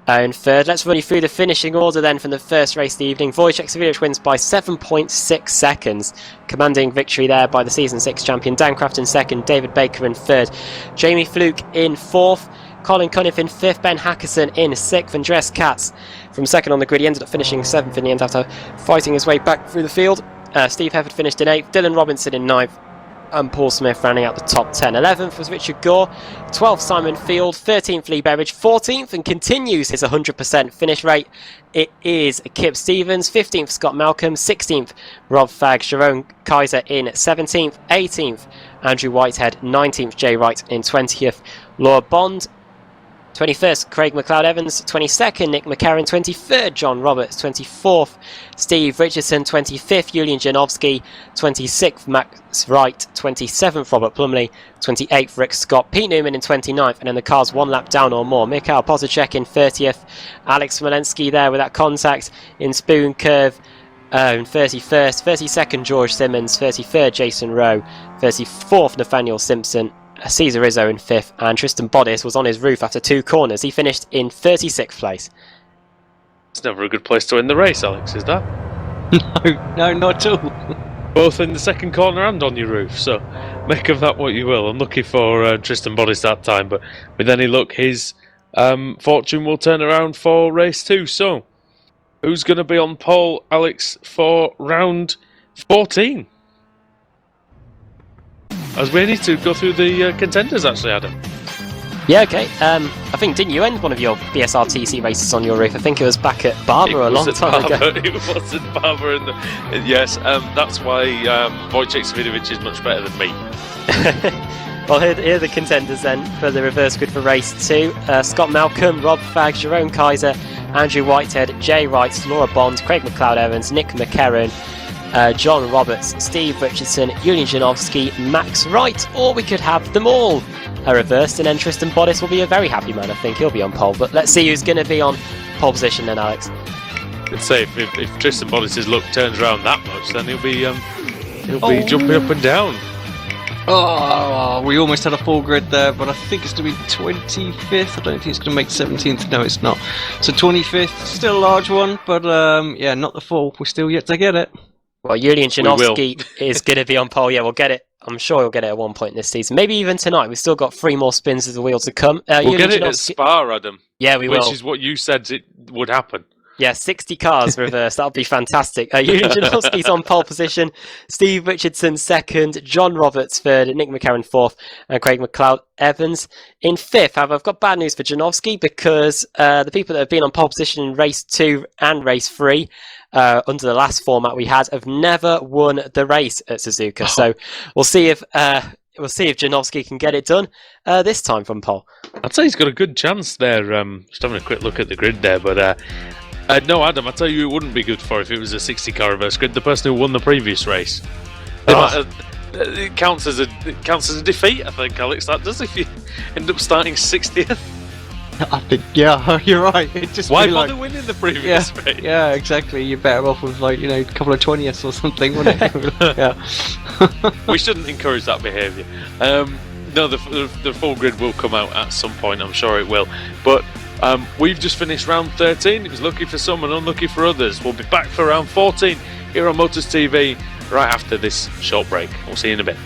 in third. Let's run you through the finishing order then from the first race of the evening. Wojciech Svidovic wins by 7.6 seconds. Commanding victory there by the Season 6 champion. Dan Craft in second, David Baker in third. Jamie Fluke in fourth. Colin Cunniff in fifth, Ben Hackerson in sixth, and Andres Katz from second on the grid. He ended up finishing seventh in the end after fighting his way back through the field. Steve Hefford finished in 8th, Dylan Robinson in 9th, and Paul Smith rounding out the top 10. 11th was Richard Gore, 12th Simon Field, 13th Lee Berridge, 14th and continues his 100% finish rate. It is Kip Stevens, 15th Scott Malcolm, 16th Rob Fagg, Jerome Kaiser in 17th, 18th Andrew Whitehead, 19th Jay Wright in 20th, Laura Bond, 21st, Craig McLeod-Evans, 22nd, Nick McCarron, 23rd, John Roberts, 24th, Steve Richardson, 25th, Julian Janowski, 26th, Max Wright, 27th, Robert Plumley, 28th, Rick Scott, Pete Newman in 29th, and then the cars one lap down or more. Mikhail Potacek in 30th, Alex Smolensky there with that contact in Spoon Curve in 31st, 32nd, George Simmons, 33rd, Jason Rowe, 34th, Nathaniel Simpson, Cesar Rizzo in 5th, and Tristan Bodis was on his roof after 2 corners. He finished in 36th place. It's never a good place to win the race, Alex, is that? No, not at all. Both in the second corner and on your roof, so make of that what you will. Unlucky for Tristan Bodis that time, but with any luck, his fortune will turn around for race 2. So, who's going to be on pole, Alex, for round 14? As we need to go through the contenders, actually, Adam. Yeah, okay. I think, didn't you end one of your BSR TC races on your roof? I think it was back at Barber a long time ago. It was at Barber. Yes, that's why Wojciech Svidovic is much better than me. Well, here are the contenders then for the reverse grid for race 2. Scott Malcolm, Rob Fagg, Jerome Kaiser, Andrew Whitehead, Jay Wright, Laura Bond, Craig McLeod-Evans, Nick McCarron, John Roberts, Steve Richardson, Julian Janowski, Max Wright, or we could have them all reversed, and then Tristan Bodis will be a very happy man. I think he'll be on pole, but let's see who's going to be on pole position then, Alex. I'd say if Tristan Bodis' luck turns around that much, then he'll be jumping up and down. Oh, we almost had a full grid there, but I think it's going to be 25th. I don't think it's going to make 17th. No, it's not. So 25th, still a large one, but yeah, not the full. We're still yet to get it. Well, Julian Janowski is going to be on pole. Yeah, we'll get it. I'm sure he'll get it at one point this season. Maybe even tonight. We've still got 3 more spins of the wheel to come. We'll get it at Spa, Adam. Yeah, we will. Which is what you said it would happen. Yeah, 60 cars reversed. That'll be fantastic. Julian Janowski's on pole position. Steve Richardson second. John Roberts third. Nick McCarron fourth. And Craig McLeod-Evans in 5th. However, I've got bad news for Janowski because the people that have been on pole position in race 2 and race 3 under the last format we had have never won the race at Suzuka. Oh. So we'll see if Janowski can get it done this time from pole. I'd say he's got a good chance there. Just having a quick look at the grid there, but no, Adam, I tell you, it wouldn't be good for if it was a 60-car reverse grid. The person who won the previous race, it counts as a defeat. I think, Alex, that does if you end up starting 60th. I think, yeah, you're right. It just why bother winning the previous race? Yeah, exactly. You're better off with a couple of 20ths or something, wouldn't it? Yeah. We shouldn't encourage that behaviour. No, the full grid will come out at some point. I'm sure it will. But we've just finished round 13. It was lucky for some and unlucky for others. We'll be back for round 14 here on Motors TV right after this short break. We'll see you in a bit.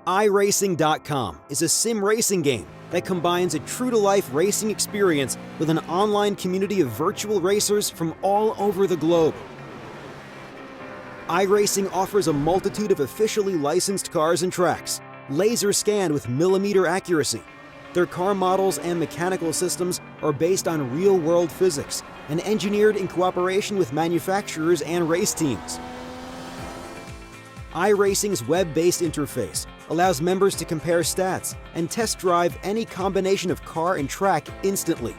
iRacing.com is a sim racing game that combines a true-to-life racing experience with an online community of virtual racers from all over the globe. iRacing offers a multitude of officially licensed cars and tracks, laser scanned with millimeter accuracy. Their car models and mechanical systems are based on real-world physics and engineered in cooperation with manufacturers and race teams. iRacing's web-based interface allows members to compare stats and test drive any combination of car and track instantly.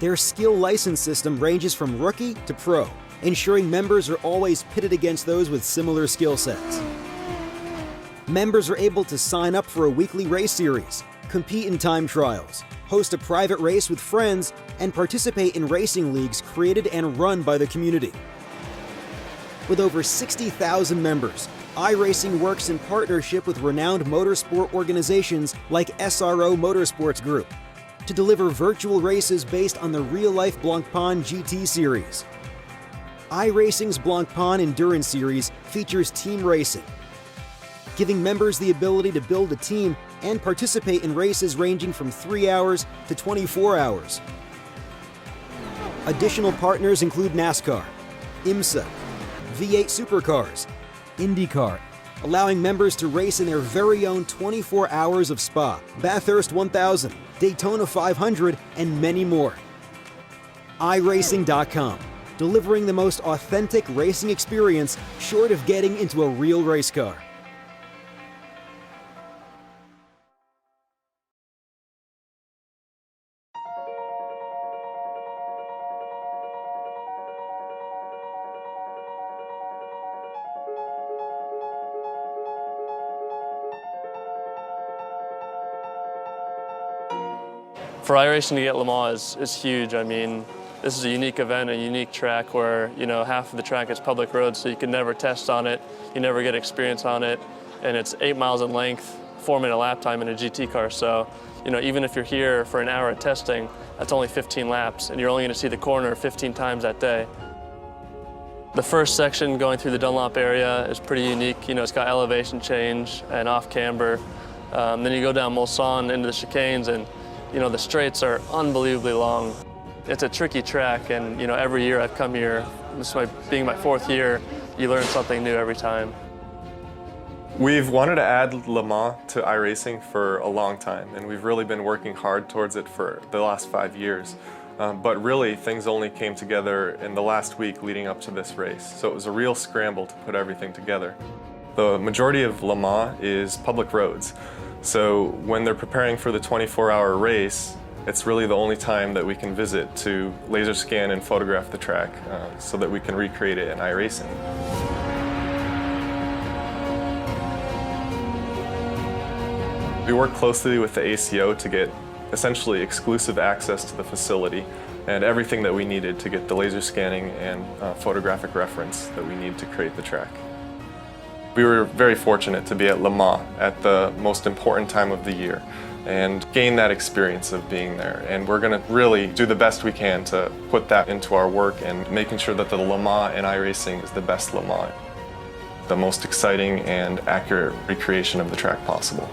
Their skill license system ranges from rookie to pro, ensuring members are always pitted against those with similar skill sets. Members are able to sign up for a weekly race series, compete in time trials, host a private race with friends, and participate in racing leagues created and run by the community. With over 60,000 members, iRacing works in partnership with renowned motorsport organizations like SRO Motorsports Group to deliver virtual races based on the real-life Blancpain GT series. iRacing's Blancpain Endurance Series features team racing, giving members the ability to build a team and participate in races ranging from 3 hours to 24 hours. Additional partners include NASCAR, IMSA, V8 Supercars, IndyCar, allowing members to race in their very own 24 hours of Spa, Bathurst 1000, Daytona 500, and many more. iRacing.com, delivering the most authentic racing experience short of getting into a real race car. For iRacing to get Le Mans is huge. I mean, this is a unique event, a unique track where, you know, half of the track is public roads, so you can never test on it, you never get experience on it, and it's 8 miles in length, 4-minute lap time in a GT car. So, you know, even if you're here for an hour of testing, that's only 15 laps, and you're only going to see the corner 15 times that day. The first section going through the Dunlop area is pretty unique. You know, it's got elevation change and off camber. Then you go down Mulsanne into the chicanes, and you know, the straights are unbelievably long. It's a tricky track, and you know, every year I've come here, this being my 4th year, you learn something new every time. We've wanted to add Le Mans to iRacing for a long time, and we've really been working hard towards it for the last 5 years. But really, things only came together in the last week leading up to this race, so it was a real scramble to put everything together. The majority of Le Mans is public roads. So when they're preparing for the 24-hour race, it's really the only time that we can visit to laser scan and photograph the track so that we can recreate it in iRacing. We work closely with the ACO to get essentially exclusive access to the facility and everything that we needed to get the laser scanning and photographic reference that we need to create the track. We were very fortunate to be at Le Mans at the most important time of the year and gain that experience of being there. And we're going to really do the best we can to put that into our work and making sure that the Le Mans in iRacing is the best Le Mans, the most exciting and accurate recreation of the track possible.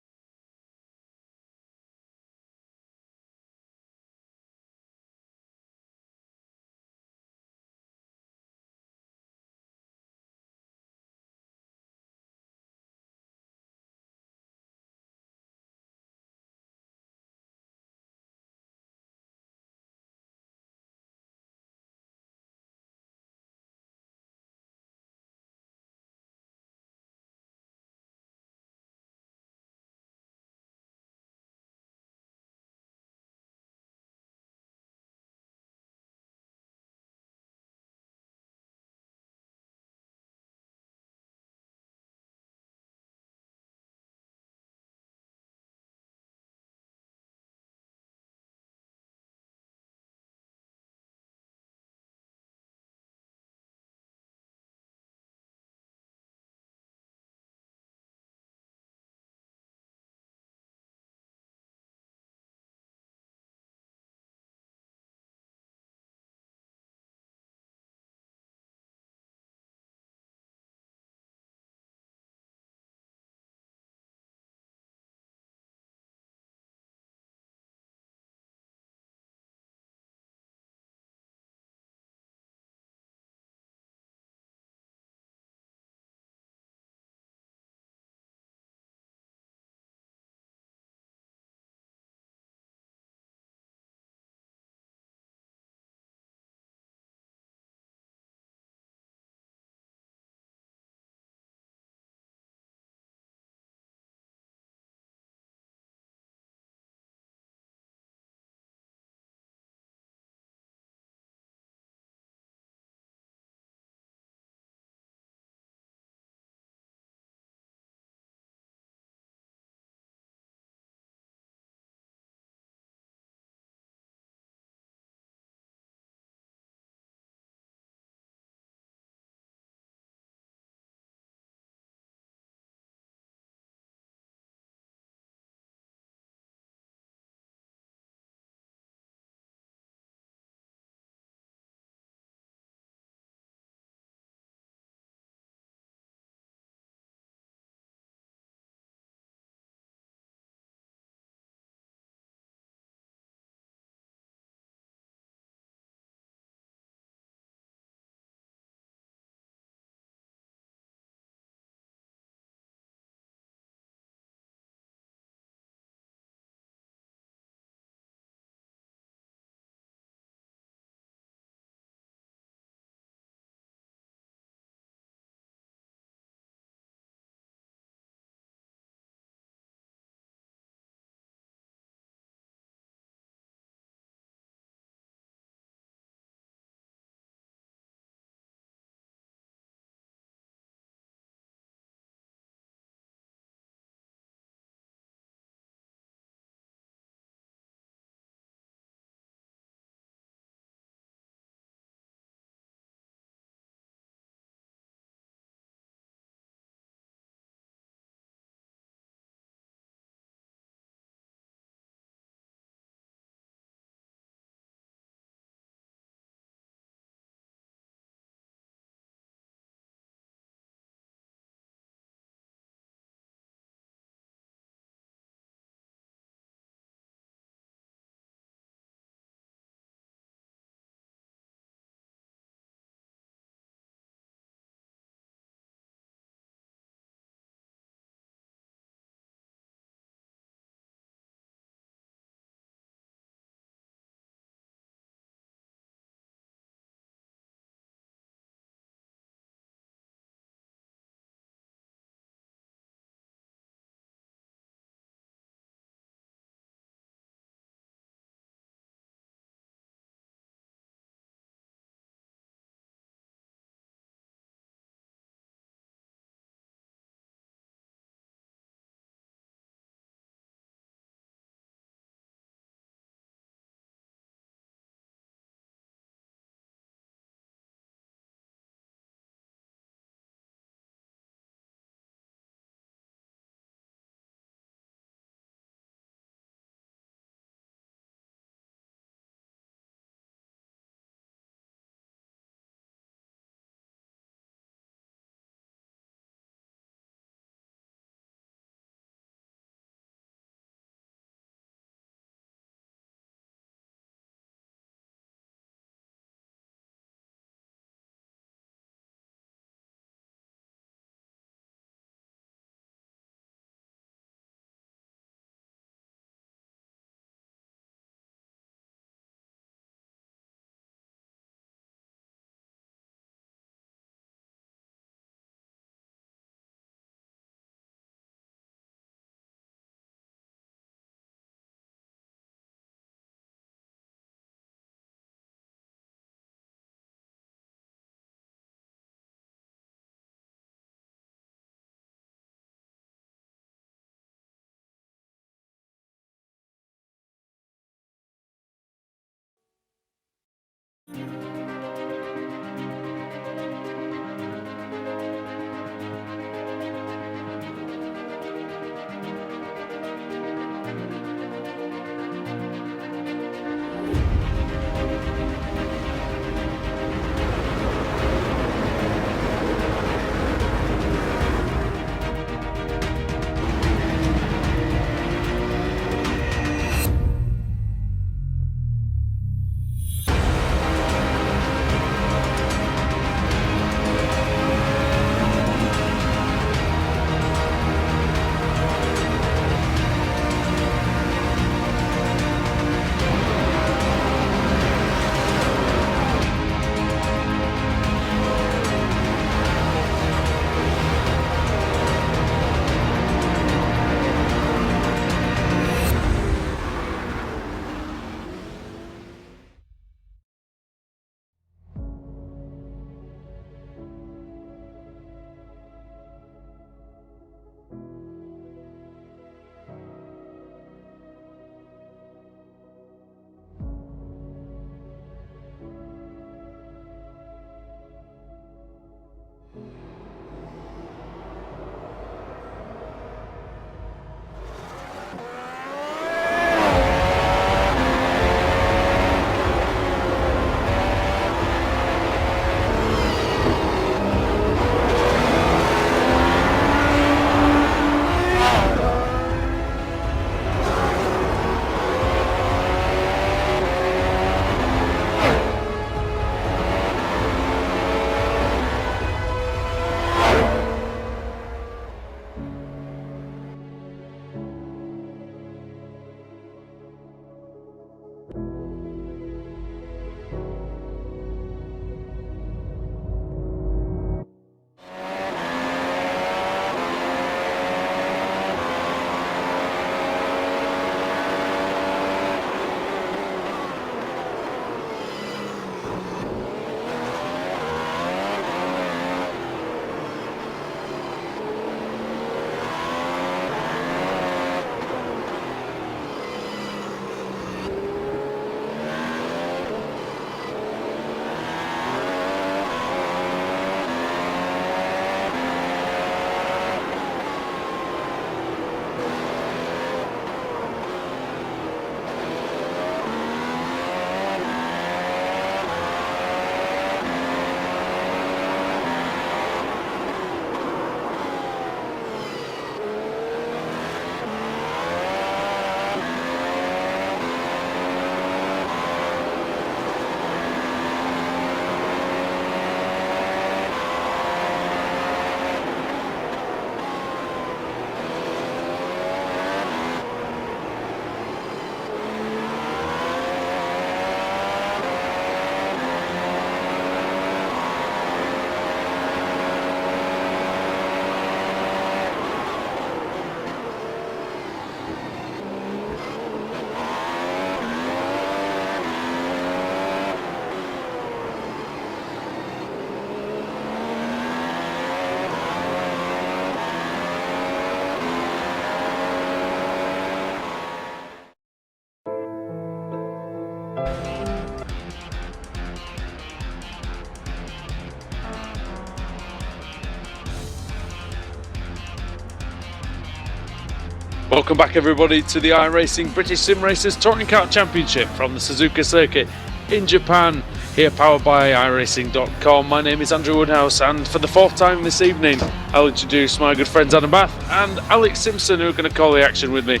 Welcome back everybody to the iRacing British Sim Racers Touring Car Championship from the Suzuka circuit in Japan, here powered by iRacing.com. My name is Andrew Woodhouse, and for the fourth time this evening I'll introduce my good friends Adam Bath and Alex Simpson, who are going to call the action with me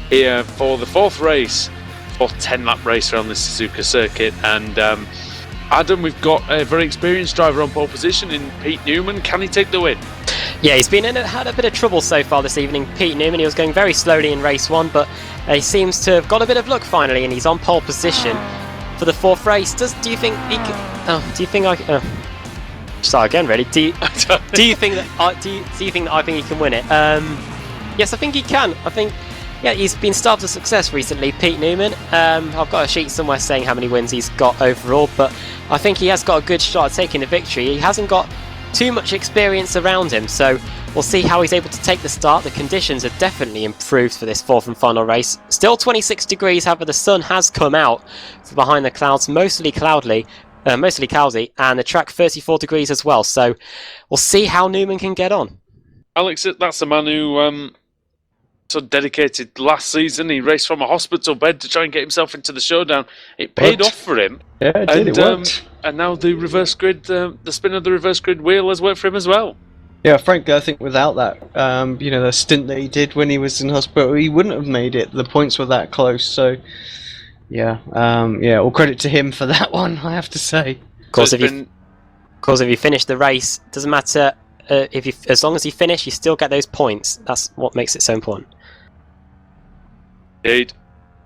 here for the fourth 10-lap race around the Suzuka circuit. And Adam, we've got a very experienced driver on pole position in Pete Newman. Can he take the win? Yeah, he's had a bit of trouble so far this evening. Pete Newman, he was going very slowly in race one, but he seems to have got a bit of luck finally, and he's on pole position for the fourth race. Do you think he can? Start again, really. Do you think that I think he can win it? Yes, I think he can. I think, yeah, he's been starved of success recently, Pete Newman. I've got a sheet somewhere saying how many wins he's got overall, but I think he has got a good shot at taking the victory. He hasn't got too much experience around him, so we'll see how he's able to take the start. The conditions are definitely improved for this fourth and final race. Still 26 degrees, however the sun has come out from behind the clouds, mostly cloudy, mostly cloudy, and the track 34 degrees as well. So we'll see how Newman can get on. Alex, that's a man who so dedicated last season. He raced from a hospital bed to try and get himself into the showdown. It paid off for him. Yeah, it did. It worked. And now the reverse grid, the spin of the reverse grid wheel has worked for him as well. Yeah, frankly, I think without that, the stint that he did when he was in hospital, he wouldn't have made it. The points were that close, so yeah, all credit to him for that one, I have to say. Of course, if you finish the race, doesn't matter. As long as you finish, you still get those points. That's what makes it so important. Indeed,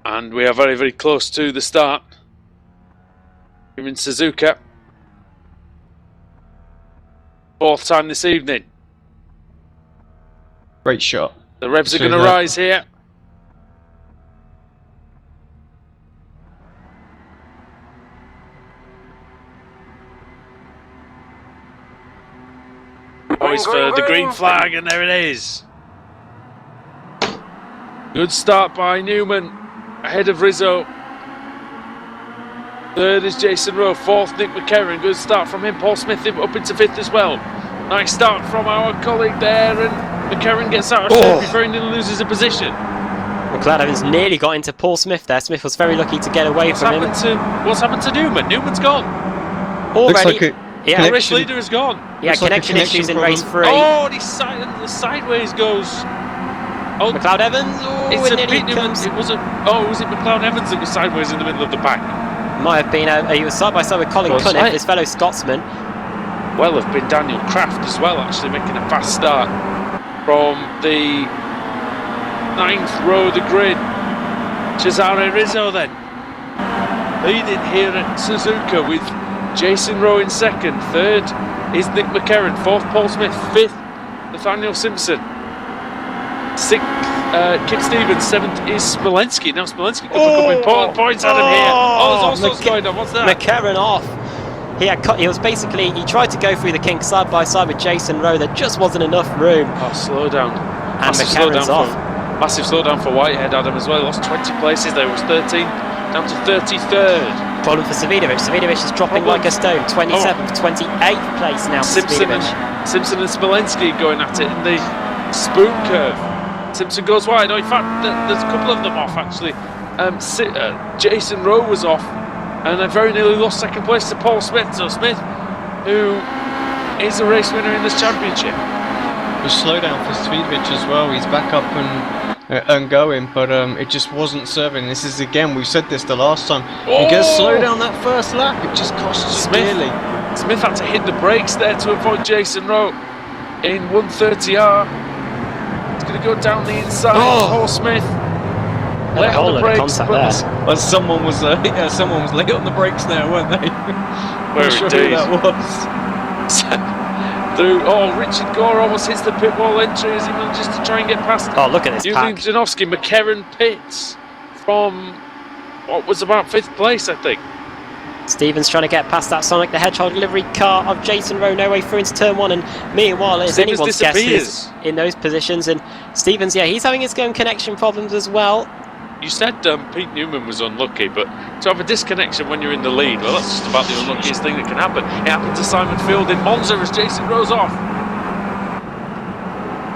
and we are very, very close to the start. We're in Suzuka. Fourth time this evening. Great shot. The revs are going to rise here. Boys for the green flag, and there it is. Good start by Newman, ahead of Rizzo. Third is Jason Rowe, fourth Nick McCarron. Good start from him. Paul Smith up into fifth as well. Nice start from our colleague there, and McCarron gets out of third before he nearly loses a position. McLeod Evans nearly got into Paul Smith there. Smith was very lucky to get away from him. What's happened to Newman? Newman's gone. Already. The race leader is gone. Yeah, connection issues in race 3. Oh, the sideways goes. Oh, McLeod Evans. It's a Pete Newman. Was it McLeod Evans that was sideways in the middle of the pack? Might have been. He was side by side with Colin Cunningham, his fellow Scotsman. Well, have been Daniel Craft as well, actually making a fast start from the 9th row of the grid. Cesare Rizzo then leading here at Suzuka with Jason Rowe in second. Third is Nick McCarron. Fourth, Paul Smith. Fifth, Nathaniel Simpson. Sixth, Kip Stevens. Seventh is Smolensky. Now Smolensky could pick up important points at him here. There's all sorts going on. What's that? McCarron off. He tried to go through the kink side by side with Jason Rowe. There just wasn't enough room. Slow down. And McCarron's off. Massive slowdown for Whitehead, Adam, as well. Lost 20 places there. Was 13 down to 33rd. Problem for Savidovic. Savidovic is dropping like a stone. 27th, 28th place now. Simpson and Smolensky going at it in the spoon curve. Simpson goes wide. In fact, there's a couple of them off actually. Jason Rowe was off, and I very nearly lost second place to Paul Smith. So Smith, who is a race winner in this championship. It was slow down for Svidovic as well. He's back up and going, but it just wasn't serving. This is again, we said this the last time. You get slow down that first lap, it just costs you dearly. Smith had to hit the brakes there to avoid Jason Rowe in 130R. It's going to go down the inside. Paul Smith. Late on the brakes. Well, someone was late on the brakes there, weren't they? Where sure indeed. who that was. Richard Gore almost hits the pit wall entry as he manages to try and get past. Look at this Julian pack. Janowski. McCarron pits from what was about 5th place, I think. Stevens trying to get past that Sonic the Hedgehog livery car of Jason Rowe, no way through into turn 1, and meanwhile, as anyone's guess, is in those positions. And Stevens, he's having his own connection problems as well. You said Pete Newman was unlucky, but to have a disconnection when you're in the lead, well, that's just about the unluckiest thing that can happen. It happened to Simon Field in Monza as Jason Rowe's off.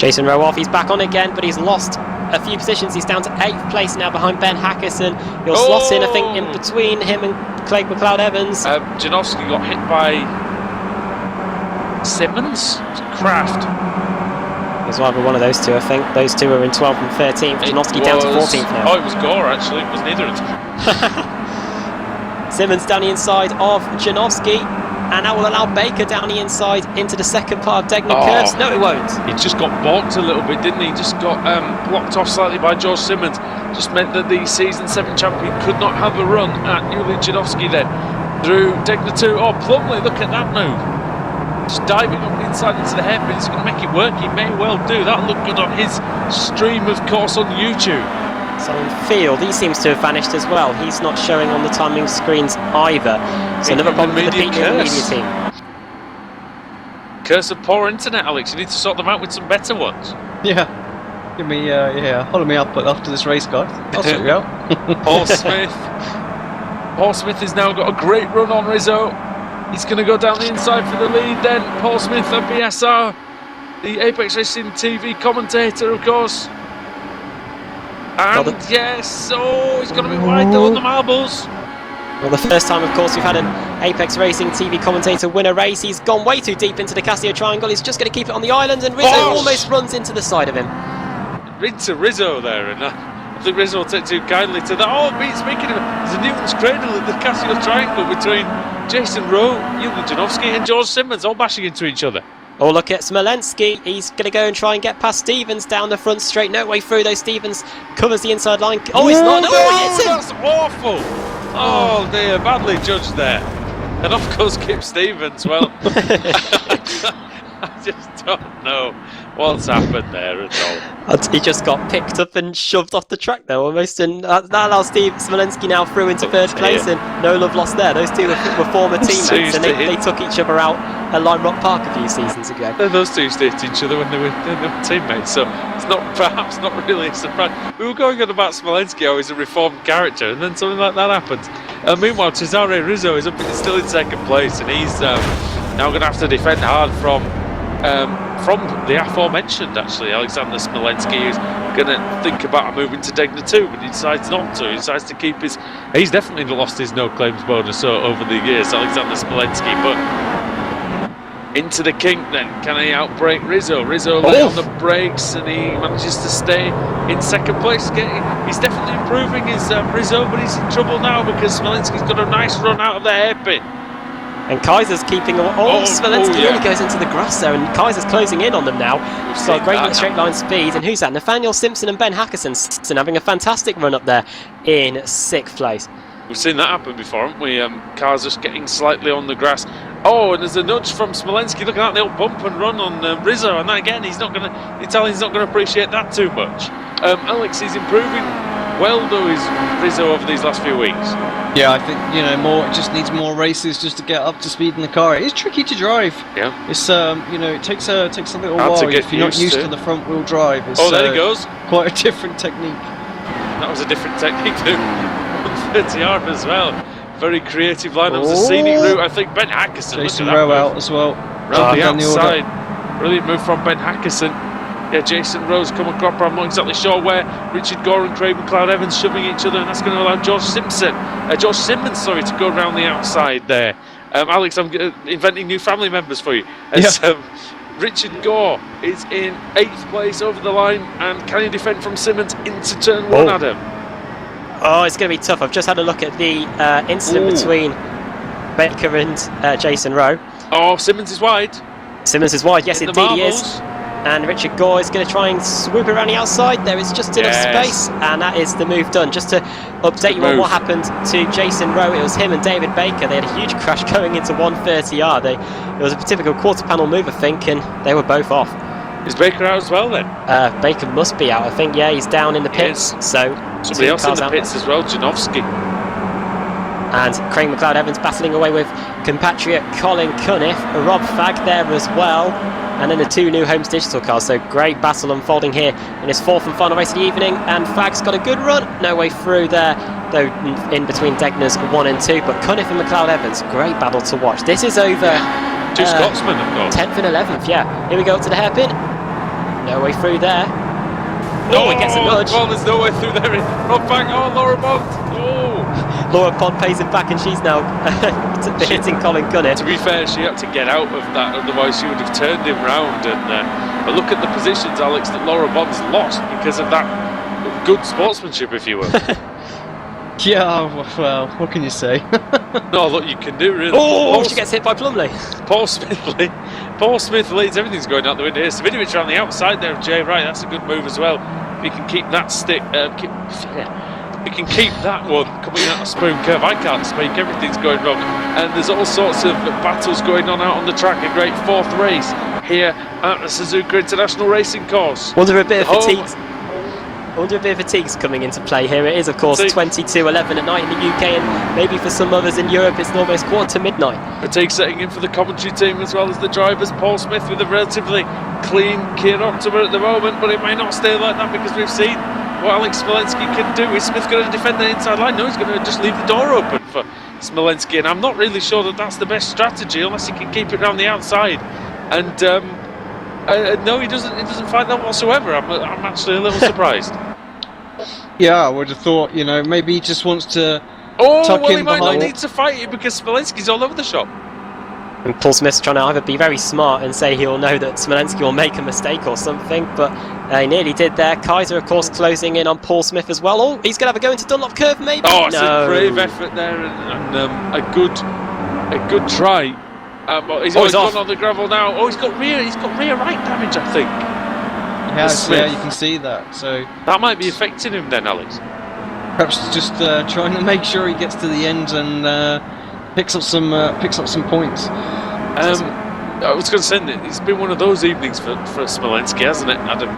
Jason Rowe off, he's back on again, but he's lost a few positions. He's down to 8th place now behind Ben Hackerson. You're slotting, I think, in between him and Craig McLeod Evans. Janowski got hit by Simmons? Kraft. It was either one of those two, I think. Those two are in 12th and 13th. Janowski down to 14th now. It was Gore, actually. It was neither of them. Simmons down the inside of Janowski. And that will allow Baker down the inside into the second part of Degner curves. No, it won't. He just got balked a little bit, didn't he? Just got blocked off slightly by George Simmons. Just meant that the Season 7 champion could not have a run at Julian Janowski then. Through Degner 2. Plumley, look at that move. Just diving up the inside into the hairpin. He's going to make it work. He may well do. That looked good on his stream, of course, on YouTube. So in field, he seems to have vanished as well. He's not showing on the timing screens either. So another problem for the Pete Newman media team. Curse of poor internet, Alex. You need to sort them out with some better ones. Yeah. Give me, follow me up after this race, guys. I'll sort you out. Paul Smith. Paul Smith has now got a great run on Rizzo. He's going to go down the inside for the lead then. Paul Smith and BSR, the Apex Racing TV commentator, of course. And yes, oh, he's going to be wide though on the marbles. Well, the first time, of course, we've had an Apex Racing TV commentator win a race. He's gone way too deep into the Casio triangle. He's just going to keep it on the island, and Rizzo almost runs into the side of him. Into Rizzo there, and I think Rizzo will take too kindly to that. Oh, speaking of, there's a Newton's cradle at the Casio triangle between Jason Rowe, Yulia Janowski, and George Simmons, all bashing into each other. Oh, look at Smolenski. He's going to go and try and get past Stevens down the front straight. No way through, though. Stevens covers the inside line. Oh, he's not. No, he hits him. That's awful. Oh, dear. Badly judged there. And of course, Kip Stevens. Well, I just don't know what's happened there at all. He just got picked up and shoved off the track there almost, and that allows Steve Smolenski now through into third place, and no love lost there. Those two were former teammates, and they took each other out at Lime Rock Park a few seasons ago. Those two used to hit each other when they were teammates, so it's perhaps not really a surprise. We were going on about Smolenski, how he's a reformed character, and then something like that happens. Meanwhile, Cesare Rizzo is still in second place, and he's now going to have to defend hard from the aforementioned, actually, Alexander Smolenski, who's going to think about moving to Degner 2, but he decides not to. He decides to keep his... He's definitely lost his no claims bonus over the years, Alexander Smolenski, but into the kink then. Can he outbrake Rizzo? Rizzo late on the brakes, and he manages to stay in second place. He's definitely improving his Rizzo, but he's in trouble now because Smolenski's got a nice run out of the hairpin. And Kaiser's keeping... Smolenski really goes into the grass there, and Kaiser's closing in on them now. He's got a great straight line speed. And who's that? Nathaniel Simpson and Ben Hackerson having a fantastic run up there in 6th place. We've seen that happen before, haven't we? Cars just getting slightly on the grass. Oh, and there's a nudge from Smolenski looking at the old bump and run on Rizzo, and that again, the Italian's not going to appreciate that too much. Alex is improving well, though, is Rizzo over these last few weeks. Yeah, I think it just needs more races just to get up to speed in the car. It is tricky to drive. Yeah, it's it takes a little hard while to get if you're not used to the front wheel drive. It's, there he goes. Quite a different technique. That was a different technique too. 130 yard as well. Very creative line. It was a scenic route. I think Ben Hackerson. Jason Rowe out as well. Round the outside. Brilliant move from Ben Hackerson. Yeah, Jason Rowe's come across. I'm not exactly sure where. Richard Gore and Craig McLeod Evans shoving each other, and that's going to allow George Simmons, to go around the outside there. Alex, I'm inventing new family members for you. Richard Gore is in 8th place over the line, and can he defend from Simmons into turn 1, Adam? Oh, it's going to be tough. I've just had a look at the incident between Baker and Jason Rowe. Oh, Simmons is wide. Simmons is wide, yes, indeed he is. And Richard Gore is going to try and swoop around the outside. There is just enough space, and that is the move done. Just to update you on what happened to Jason Rowe, it was him and David Baker. They had a huge crash going into 130 yard. It was a typical quarter panel move, I think, and they were both off. Is Baker out as well then? Baker must be out, I think. Yeah, he's down in the pits. So somebody else in the pits as well, Janowski. And Craig McLeod Evans battling away with compatriot Colin Cunniff, Rob Fagg there as well, and then the 2 new Holmes Digital cars. So great battle unfolding here in his 4th and final race of the evening, and Fagg's got a good run, no way through there, though in between Degners 1 and 2, but Cunniff and McLeod Evans, great battle to watch. This is over 2 Scotsmen, of course. 10th and 11th, yeah. Here we go up to the hairpin, no way through there. Oh, he gets a nudge. Well, there's no way through there. Rob Fagg, Laura Bond. Laura Pond pays him back, and she's now hitting Colin Cunniff. To be fair, she had to get out of that, otherwise she would have turned him round. And but look at the positions, Alex, that Laura Bond's lost because of that good sportsmanship, if you will. Yeah, well, what can you say? No, look, you can do really. Oh, she gets hit by Plumley. Paul Smith leads. Everything's going out the window here. Savinovic around the outside there of Jay Wright. That's a good move as well. If you can keep that you can keep that one coming out of Spoon Curve. I can't speak, everything's going wrong. And there's all sorts of battles going on out on the track. A great 4th race here at the Suzuka International Racing Course. Wonder if a bit of fatigue's coming into play here. It is, of course, 22:11 at night in the UK, and maybe for some others in Europe it's almost 1:45. Fatigue setting in for the commentary team as well as the drivers. Paul Smith with a relatively clean Kia Optima at the moment, but it may not stay like that because we've seen what Alex Smolenski can do. Is Smith going to defend the inside line? No, he's going to just leave the door open for Smolenski, and I'm not really sure that that's the best strategy unless he can keep it around the outside. And no, he doesn't. He doesn't fight that whatsoever. I'm actually a little surprised. Yeah, I would have thought, you know, maybe he just wants to Oh, tuck well, in he might not behind. need to fight it because Smolenski's all over the shop. And Paul Smith's trying to either be very smart and say he'll know that Smolenski will make a mistake or something, but he nearly did there. Kaiser, of course, closing in on Paul Smith as well. Oh, he's going to have a go into Dunlop curve, maybe? Oh, it's no. a brave effort there and a good try. He's he's gone off. on the gravel now. Oh, he's got rear right damage, I think. Yes, Smith. yeah, you can see that. So That might be affecting him then, Alex. perhaps just trying to make sure he gets to the end and picks up some points. I was going to say that it's been one of those evenings for Smolenski, hasn't it, Adam?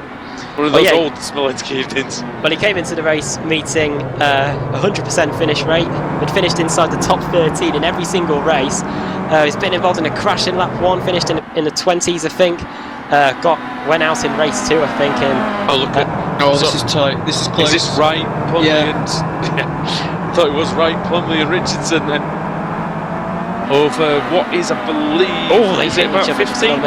One of those old Smolenski evenings. Well, he came into the race meeting 100% finish rate. Had finished inside the top 13 in every single race. He's been involved in a crash in lap 1, finished in the 20s, I think. Went out in race 2, I think. And Oh, look at This is tight. This is close. Is this Wright, Plumley, Yeah. and I thought it was Wright, Plumley, and Richardson then over what is, I believe, is it about 15?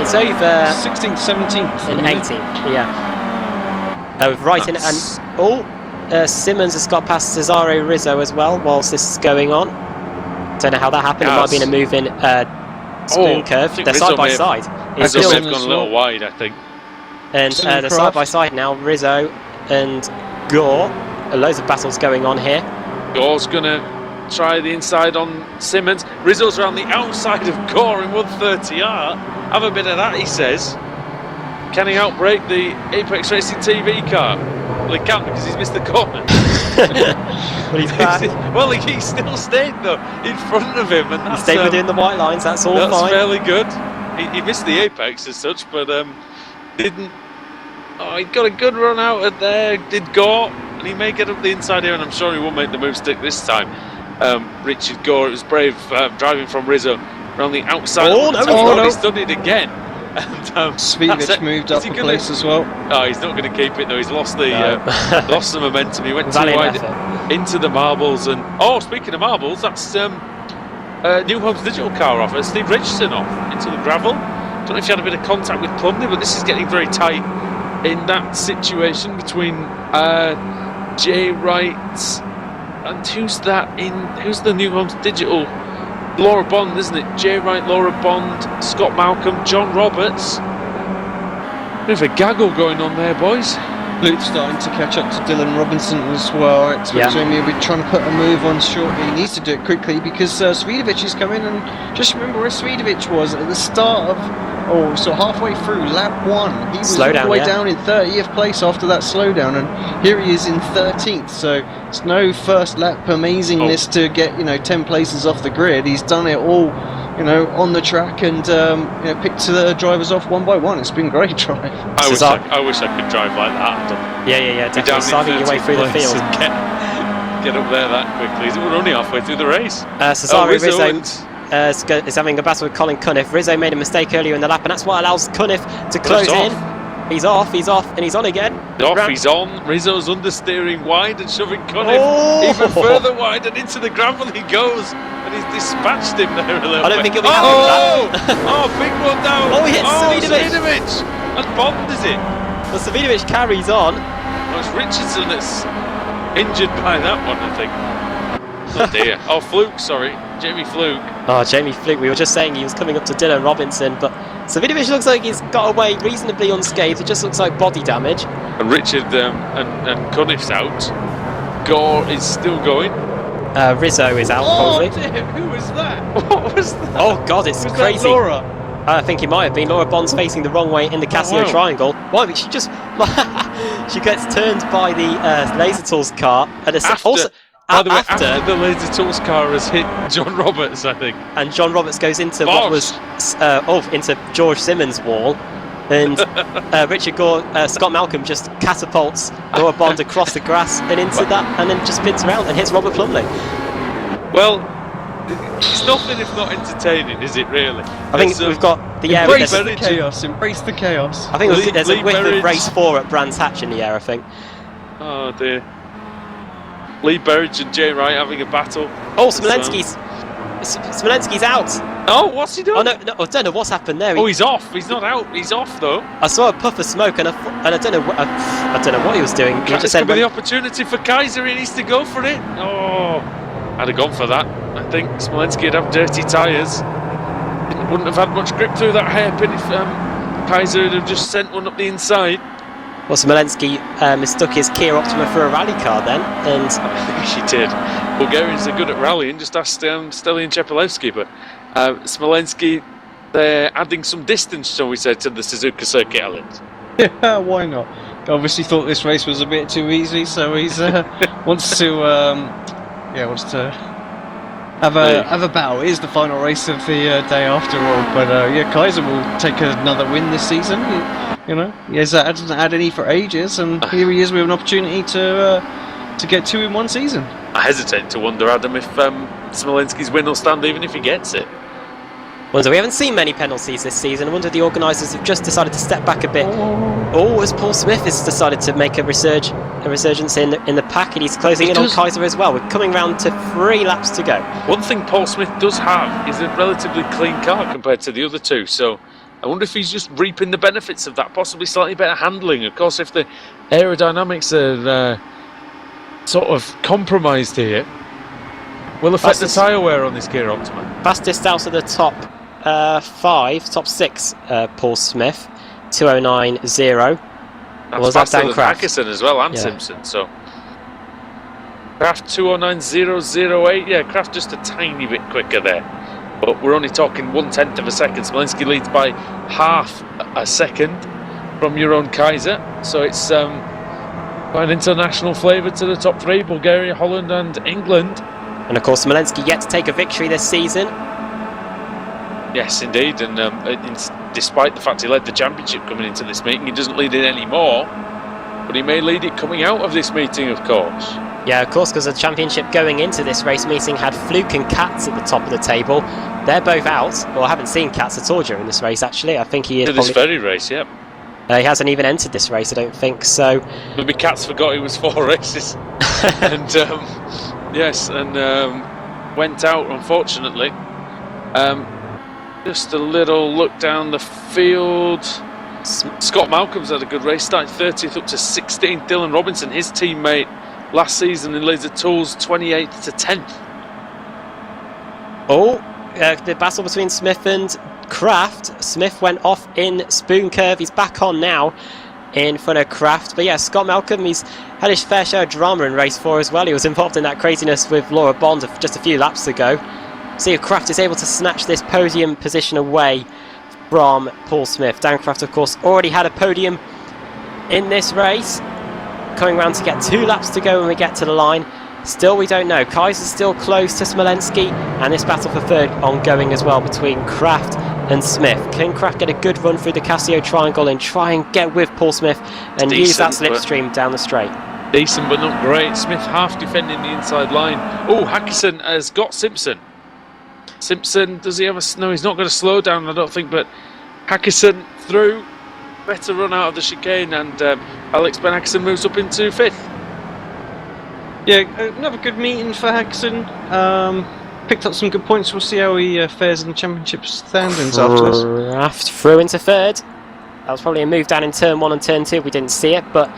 It's over 16th, 17th, in 18th. Yeah. With Wright in it, and Simmons has got past Cesare Rizzo as well whilst this is going on. Don't know how that happened. It might have been a move in spoon curve. I think They're Rizzo side by may have- side. It's Rizzo still, may have gone a little wide, I think. and they're side by side now. Rizzo and Gore. Loads of battles going on here. Gore's going to try the inside on Simmons. Rizzo's around the outside of Gore in 130R. Have a bit of that, he says. Can he outbrake the Apex Racing TV car? Well, he can't because he's missed the corner. But he's back. Well, he still stayed though in front of him, and He that's, stayed within the white lines. That's all that's fine. fairly good. He missed the apex as such, but didn't. Oh, he got a good run out of there. Did Gore, and he may get up the inside here, and I'm sure he will make the move stick this time. Richard Gore, it was brave driving from Rizzo around the outside. Oh, no, no, no. he's done it again. And, Svidovic moved up a place as well. Oh, he's not going to keep it though. He's lost the lost the momentum. He went too Valiant wide effort. into the marbles, and speaking of marbles, that's New Home's digital car off. Steve Richardson off into the gravel. Don't know if you had a bit of contact with Plumley, but this is getting very tight in that situation between Jay Wright and who's the New Home's digital? Laura Bond, isn't it? Jay Wright, Laura Bond, Scott Malcolm, John Roberts. Bit of a gaggle going on there, boys. Luke's starting to catch up to Dylan Robinson as well. I expect Jamie will be trying to put a move on shortly. He needs to do it quickly because Svidovic is coming, and just remember where Svidovic was at the start of, halfway through lap 1. He was all the way down in 30th place after that slowdown, and here he is in 13th. So it's no first lap amazingness to get 10 places off the grid. He's done it all, on the track and picked the drivers off one by one. It's been great drive. I wish I could drive like that. Yeah, definitely sliding your way through the field. Get up there that quickly. We're only halfway through the race. Cesare Rizzo is having a battle with Colin Cunniff. Rizzo made a mistake earlier in the lap, and that's what allows Cunniff to close in. He's off, and he's on again. He's on. Rizzo's understeering wide and shoving Cunniff even further wide, and into the gravel he goes. And he's dispatched him there a little bit. I don't think he'll be happy with that. Big one down. Oh, he hits Svidovic. And Bond, is it? Well, Svidovic carries on. Well, it's Richardson that's injured by that one, I think. Oh dear. Fluke, sorry. Jamie Fluke. Oh, Jamie Fluke. We were just saying he was coming up to Dylan Robinson, but Svidovic looks like he's got away reasonably unscathed. It just looks like body damage. And Richard and Cunniff's out. Gore is still going. Rizzo is out, probably. Dear, who was that? What was that? Oh, God, it's crazy. That Laura? I think it might have been. Laura Bond's facing the wrong way in the Casio triangle. Why? She just she gets turned by the Laser Tools car. By the way, after the Laser Tools car has hit John Roberts, I think. And John Roberts goes into what was into George Simmons' wall. And Richard Gore, Scott Malcolm just catapults Laura Bond across the grass and into that, and then just spins around and hits Robert Plumley. Well, it's nothing if not entertaining, is it really? I think we've got the air. Embrace the chaos. Embrace the chaos. I think there's a whiff of race 4 at Brands Hatch in the air, I think. Oh dear. Lee Burridge and Jay Wright having a battle. Oh, Smolenski's out. Oh, what's he doing? Oh no, I don't know what's happened there. Oh, he's off. He's not out. He's off though. I saw a puff of smoke, and I don't know what he was doing. He This just could said, be the opportunity for Kaiser. He needs to go for it. Oh, I'd have gone for that. I think Smolenski would have dirty tyres. Wouldn't have had much grip through that hairpin if Kaiser would have just sent one up the inside. Well, Smolenski mistook his Kia Optima for a rally car then, and I think she did. Bulgarians are good at rallying. Just ask Stelian Chepelevsky, but Smolenski, they're adding some distance, shall we say, to the Suzuka circuit, Alex. Yeah, why not? Obviously thought this race was a bit too easy, so he's wants to have a battle. It is the final race of the day after all, but Kaiser will take another win this season. He hasn't had any for ages, and here he is with an opportunity to get two in one season. I hesitate to wonder, Adam, if Smolenski's win will stand even if he gets it. well, so we haven't seen many penalties this season. I wonder if the organisers have just decided to step back a bit. Oh, as Paul Smith has decided to make a resurgence in the pack, and he's closing in on Kaiser as well. We're coming round to 3 laps to go. One thing Paul Smith does have is a relatively clean car compared to the other two, so I wonder if he's just reaping the benefits of that, possibly slightly better handling. Of course, if the aerodynamics are sort of compromised here, will affect the tyre wear on this Kia Optima. Fastest out of the top 6, Paul Smith, 2:09.0. That's Was that faster Dan than Kraft? Atkinson as well, and Simpson. So Kraft 2:09.008. Yeah, Kraft just a tiny bit quicker there, but we're only talking 1/10 of a second. Smolenski leads by half a second from your own Kaiser. So it's quite an international flavour to the top 3: Bulgaria, Holland, and England. And of course, Smolenski yet to take a victory this season. Yes, indeed, and despite the fact he led the championship coming into this meeting, he doesn't lead it anymore, but he may lead it coming out of this meeting, of course. Yeah, of course, because the championship going into this race meeting had Fluke and Katz at the top of the table. They're both out. Well, I haven't seen Katz at all during this race, actually. I think he is This very race, yep. He hasn't even entered this race, I don't think, so... Maybe Katz forgot he was 4 races. And, yes, and went out, unfortunately. Just a little look down the field. Scott Malcolm's had a good race, started 30th up to 16th. Dylan Robinson, his teammate last season in Laser Tools, 28th to 10th. Oh, the battle between Smith and Kraft. Smith went off in Spoon Curve. He's back on now in front of Kraft. But yeah, Scott Malcolm, he's had his fair share of drama in race 4 as well. He was involved in that craziness with Laura Bond just a few laps ago. See if Kraft is able to snatch this podium position away from Paul Smith. Dan Kraft, of course, already had a podium in this race. Coming round to get 2 laps to go when we get to the line. Still, we don't know. Kaiser's still close to Smolenski, and this battle for third ongoing as well between Kraft and Smith. Can Kraft get a good run through the Casio triangle and try and get with Paul Smith and use that slipstream down the straight? Decent, but not great. Smith half defending the inside line. Oh, Hackison has got Simpson. Simpson, does he have a... No, he's not going to slow down, I don't think, but Hackison through. Better run out of the chicane, and Alex Ben Hackison moves up into 5th. Yeah, another good meeting for Hackison. Picked up some good points. We'll see how he fares in the championship standings after this. Kraft through into 3rd. That was probably a move down in turn 1 and turn 2. We didn't see it, but...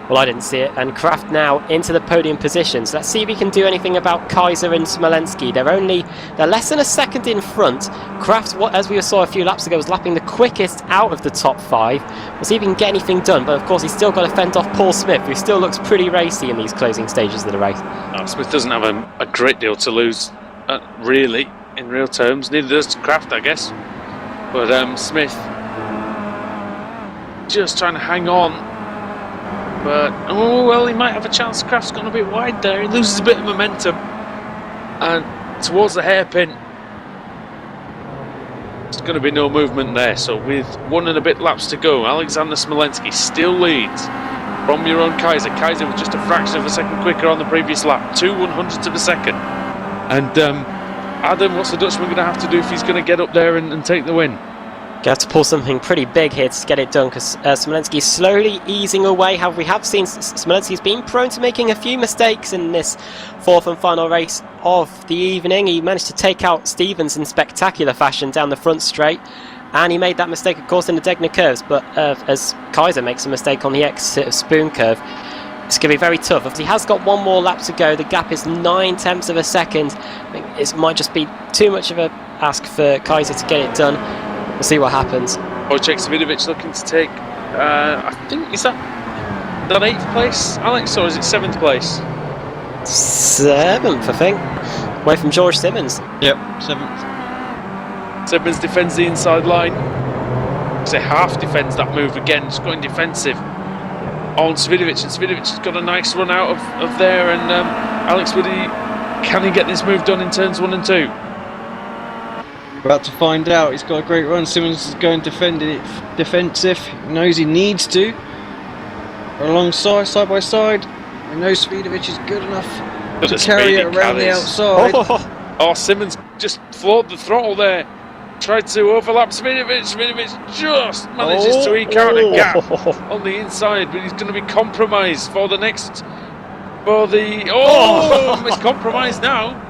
Well, I didn't see it. And Kraft now into the podium position. So let's see if we can do anything about Kaiser and Smolenski. They're less than a second in front. Kraft, as we saw a few laps ago, was lapping the quickest out of the top 5. We'll see if we can get anything done. But of course, he's still got to fend off Paul Smith, who still looks pretty racy in these closing stages of the race. No, Smith doesn't have a great deal to lose, really, in real terms. Neither does Kraft, I guess. But Smith just trying to hang on. But, oh, well, he might have a chance. Kraft's gone a bit wide there. He loses a bit of momentum. And towards the hairpin, there's going to be no movement there. So with 1 and a bit laps to go, Alexander Smolenski still leads from your own Kaiser. Kaiser was just a fraction of a second quicker on the previous lap. 2/100ths of a second. And Adam, what's the Dutchman going to have to do if he's going to get up there and take the win? Gonna have to pull something pretty big here to get it done, because Smolenski's slowly easing away. However, we have seen Smolenski's been prone to making a few mistakes in this fourth and final race of the evening. He managed to take out Stevens in spectacular fashion down the front straight, and he made that mistake, of course, in the Degner curves. But as Kaiser makes a mistake on the exit of Spoon curve, it's going to be very tough. He has got one more lap to go. The gap is 9/10 of a second. I think it might just be too much of a ask for Kaiser to get it done. We'll see what happens. Wojciech Savidovic looking to take, I think, is that 8th place, Alex, or is it 7th place? 7th, I think. Away from George Simmons. Yep, 7th. Simmons defends the inside line. Say half defends that move again, just going defensive on Savidovic, and Savidovic has got a nice run out of there. And Alex, can he get this move done in turns 1 and 2? About to find out. He's got a great run. Simmons is going defensive. He knows he needs to. Alongside, side by side. He knows Savidovic is good enough to carry it around the outside. Oh, Simmons just floored the throttle there. Tried to overlap Savidovic. Savidovic just manages to eke out a gap on the inside, but he's going to be compromised for the next. He's compromised now.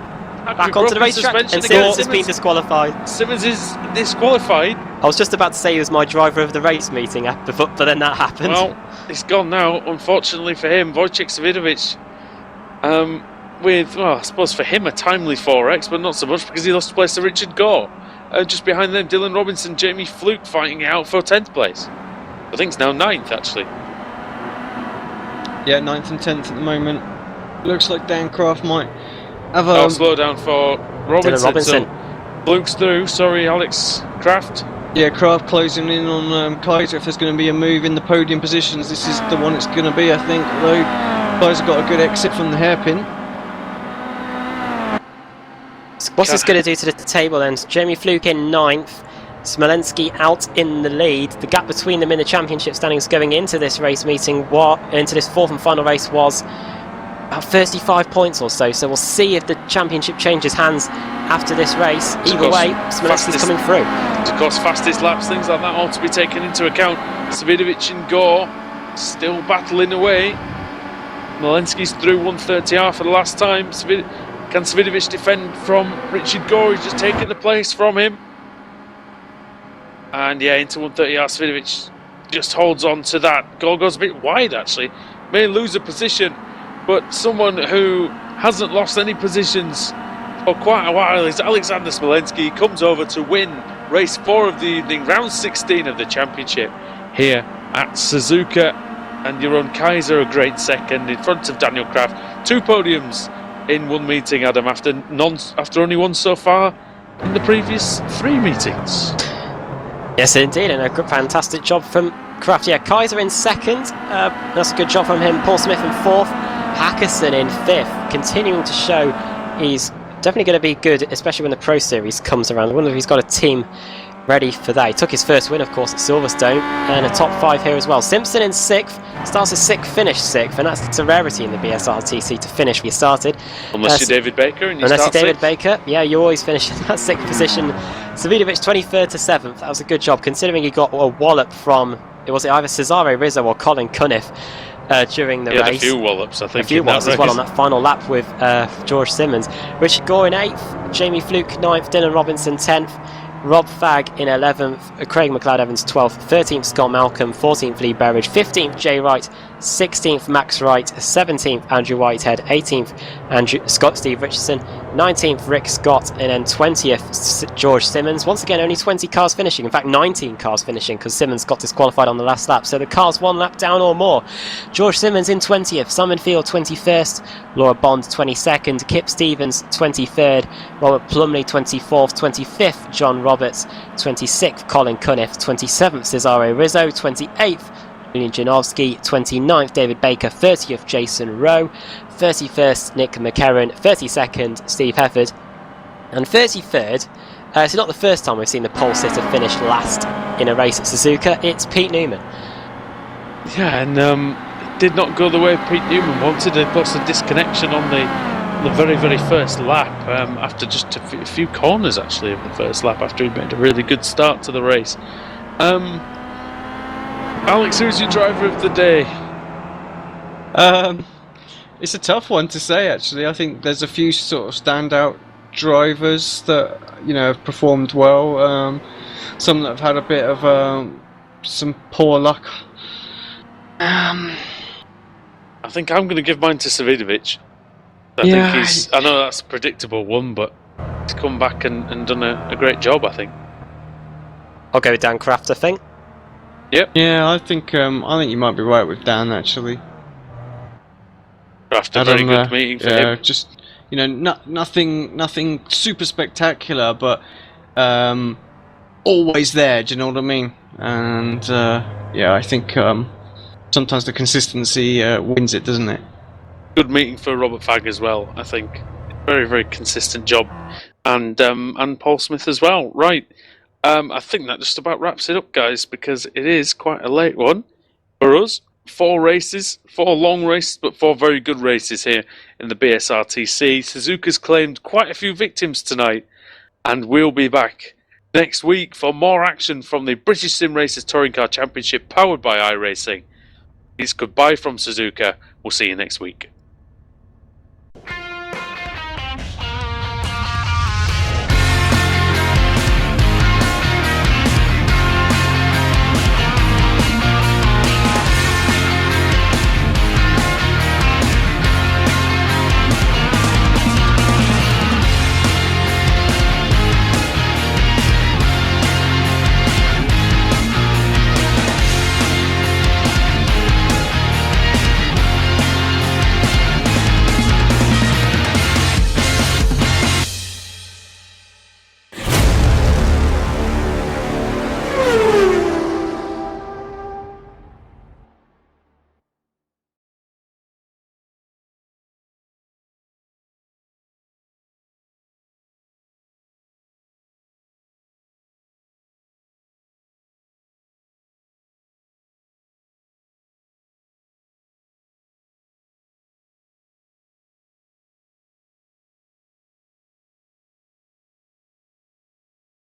Back onto the racetrack, and Simmons has been disqualified. Simmons is disqualified. I was just about to say he was my driver of the race meeting, but then that happened. Well, he's gone now, unfortunately for him. Wojciech Savidovic, I suppose for him a timely 4X, but not so much because he lost place to Richard Gore. Just behind them, Dylan Robinson, Jamie Fluke fighting it out for 10th place. I think it's now 9th, actually. Yeah, 9th and 10th at the moment. Looks like Dan Craft might have slow down for Robinson. Dylan Robinson. So Fluke's through. Sorry, Alex Craft. Yeah, Craft closing in on Kaiser. If there's going to be a move in the podium positions, this is the one it's going to be, I think. Although Kaiser got a good exit from the hairpin. What's this going to do to the table then? Jamie Fluke in 9th. Smolenski out in the lead. The gap between them in the championship standings going into this race meeting, into this fourth and final race, was about 35 points or so. So we'll see if the championship changes hands after this race. Either way, Smolenski's coming through. Of course, fastest laps, things like that ought to be taken into account. Savidovic and Gore still battling away. Smolenski's through 130R for the last time. Can Savidovic defend from Richard Gore? He's just taken the place from him. And yeah, into 130R, Savidovic just holds on to that. Gore goes a bit wide, actually. May lose a position, but someone who hasn't lost any positions for quite a while is Alexander Smolenski. He comes over to win race 4 of the evening, round 16 of the championship here at Suzuka. And Jeroen Kaiser, a great second in front of Daniel Craft. 2 podiums in one meeting, Adam, after only one so far in the previous 3 meetings. Yes, indeed, and a fantastic job from Craft. Yeah, Kaiser in 2nd. That's a good job from him. Paul Smith in 4th. Hackerson in 5th, continuing to show he's definitely going to be good, especially when the Pro Series comes around. I wonder if he's got a team ready for that. He took his first win, of course, at Silverstone, and a top 5 here as well. Simpson in 6th, starts as 6th, finished 6th, and that's a rarity in the BSR TC to finish where you started. Unless you're David Baker and unless you're David 6th. Baker, yeah, you always finish in that 6th position. Savidovic 23rd to 7th. That was a good job, considering he got a wallop from, was it either Cesare Rizzo or Colin Cunniff during the race. He had a few wallops, I think. A few wallops as well on that final lap with George Simmons. Richard Gore in 8th, Jamie Fluke 9th, Dylan Robinson 10th, Rob Fagg in 11th, Craig McLeod-Evans 12th, 13th Scott Malcolm, 14th Lee Berridge, 15th Jay Wright, 16th Max Wright, 17th Andrew Whitehead, 18th Steve Richardson, 19th Rick Scott, and then 20th George Simmons. Once again, only 20 cars finishing, in fact 19 cars finishing, because Simmons got disqualified on the last lap, so the car's 1 lap down or more. George Simmons in 20th, Simon Field 21st, Laura Bond 22nd, Kip Stevens 23rd, Robert Plumley 24th, 25th John Roberts, 26th Colin Cunniff, 27th Cesare Rizzo, 28th Julian Janowski, 29th David Baker, 30th Jason Rowe, 31st Nick McCarron, 32nd Steve Hefford, and 33rd. It's not the first time we've seen the pole sitter finish last in a race at Suzuka. It's Pete Newman. Yeah, and it did not go the way Pete Newman wanted. There was a disconnection on the the very, very first lap, after just a few corners actually of the first lap, after he made a really good start to the race. Alex, who's your driver of the day? It's a tough one to say, actually. I think there's a few sort of standout drivers that have performed well. Some that have had a bit of some poor luck. I think I'm going to give mine to Savidovic. I know that's a predictable one, but he's come back and done a great job, I think. I'll go with Dan Kraft, I think. Yep. Yeah, I think you might be right with Dan, actually. After a very good meeting for him. Just nothing super spectacular, but always there. Do you know what I mean? And I think sometimes the consistency wins it, doesn't it? Good meeting for Robert Fagg as well. I think very, very consistent job, and Paul Smith as well. Right. I think that just about wraps it up, guys, because it is quite a late one for us. 4 races, 4 long races, but 4 very good races here in the BSRTC. Suzuka's claimed quite a few victims tonight, and we'll be back next week for more action from the British Sim Racers Touring Car Championship powered by iRacing. It's goodbye from Suzuka. We'll see you next week.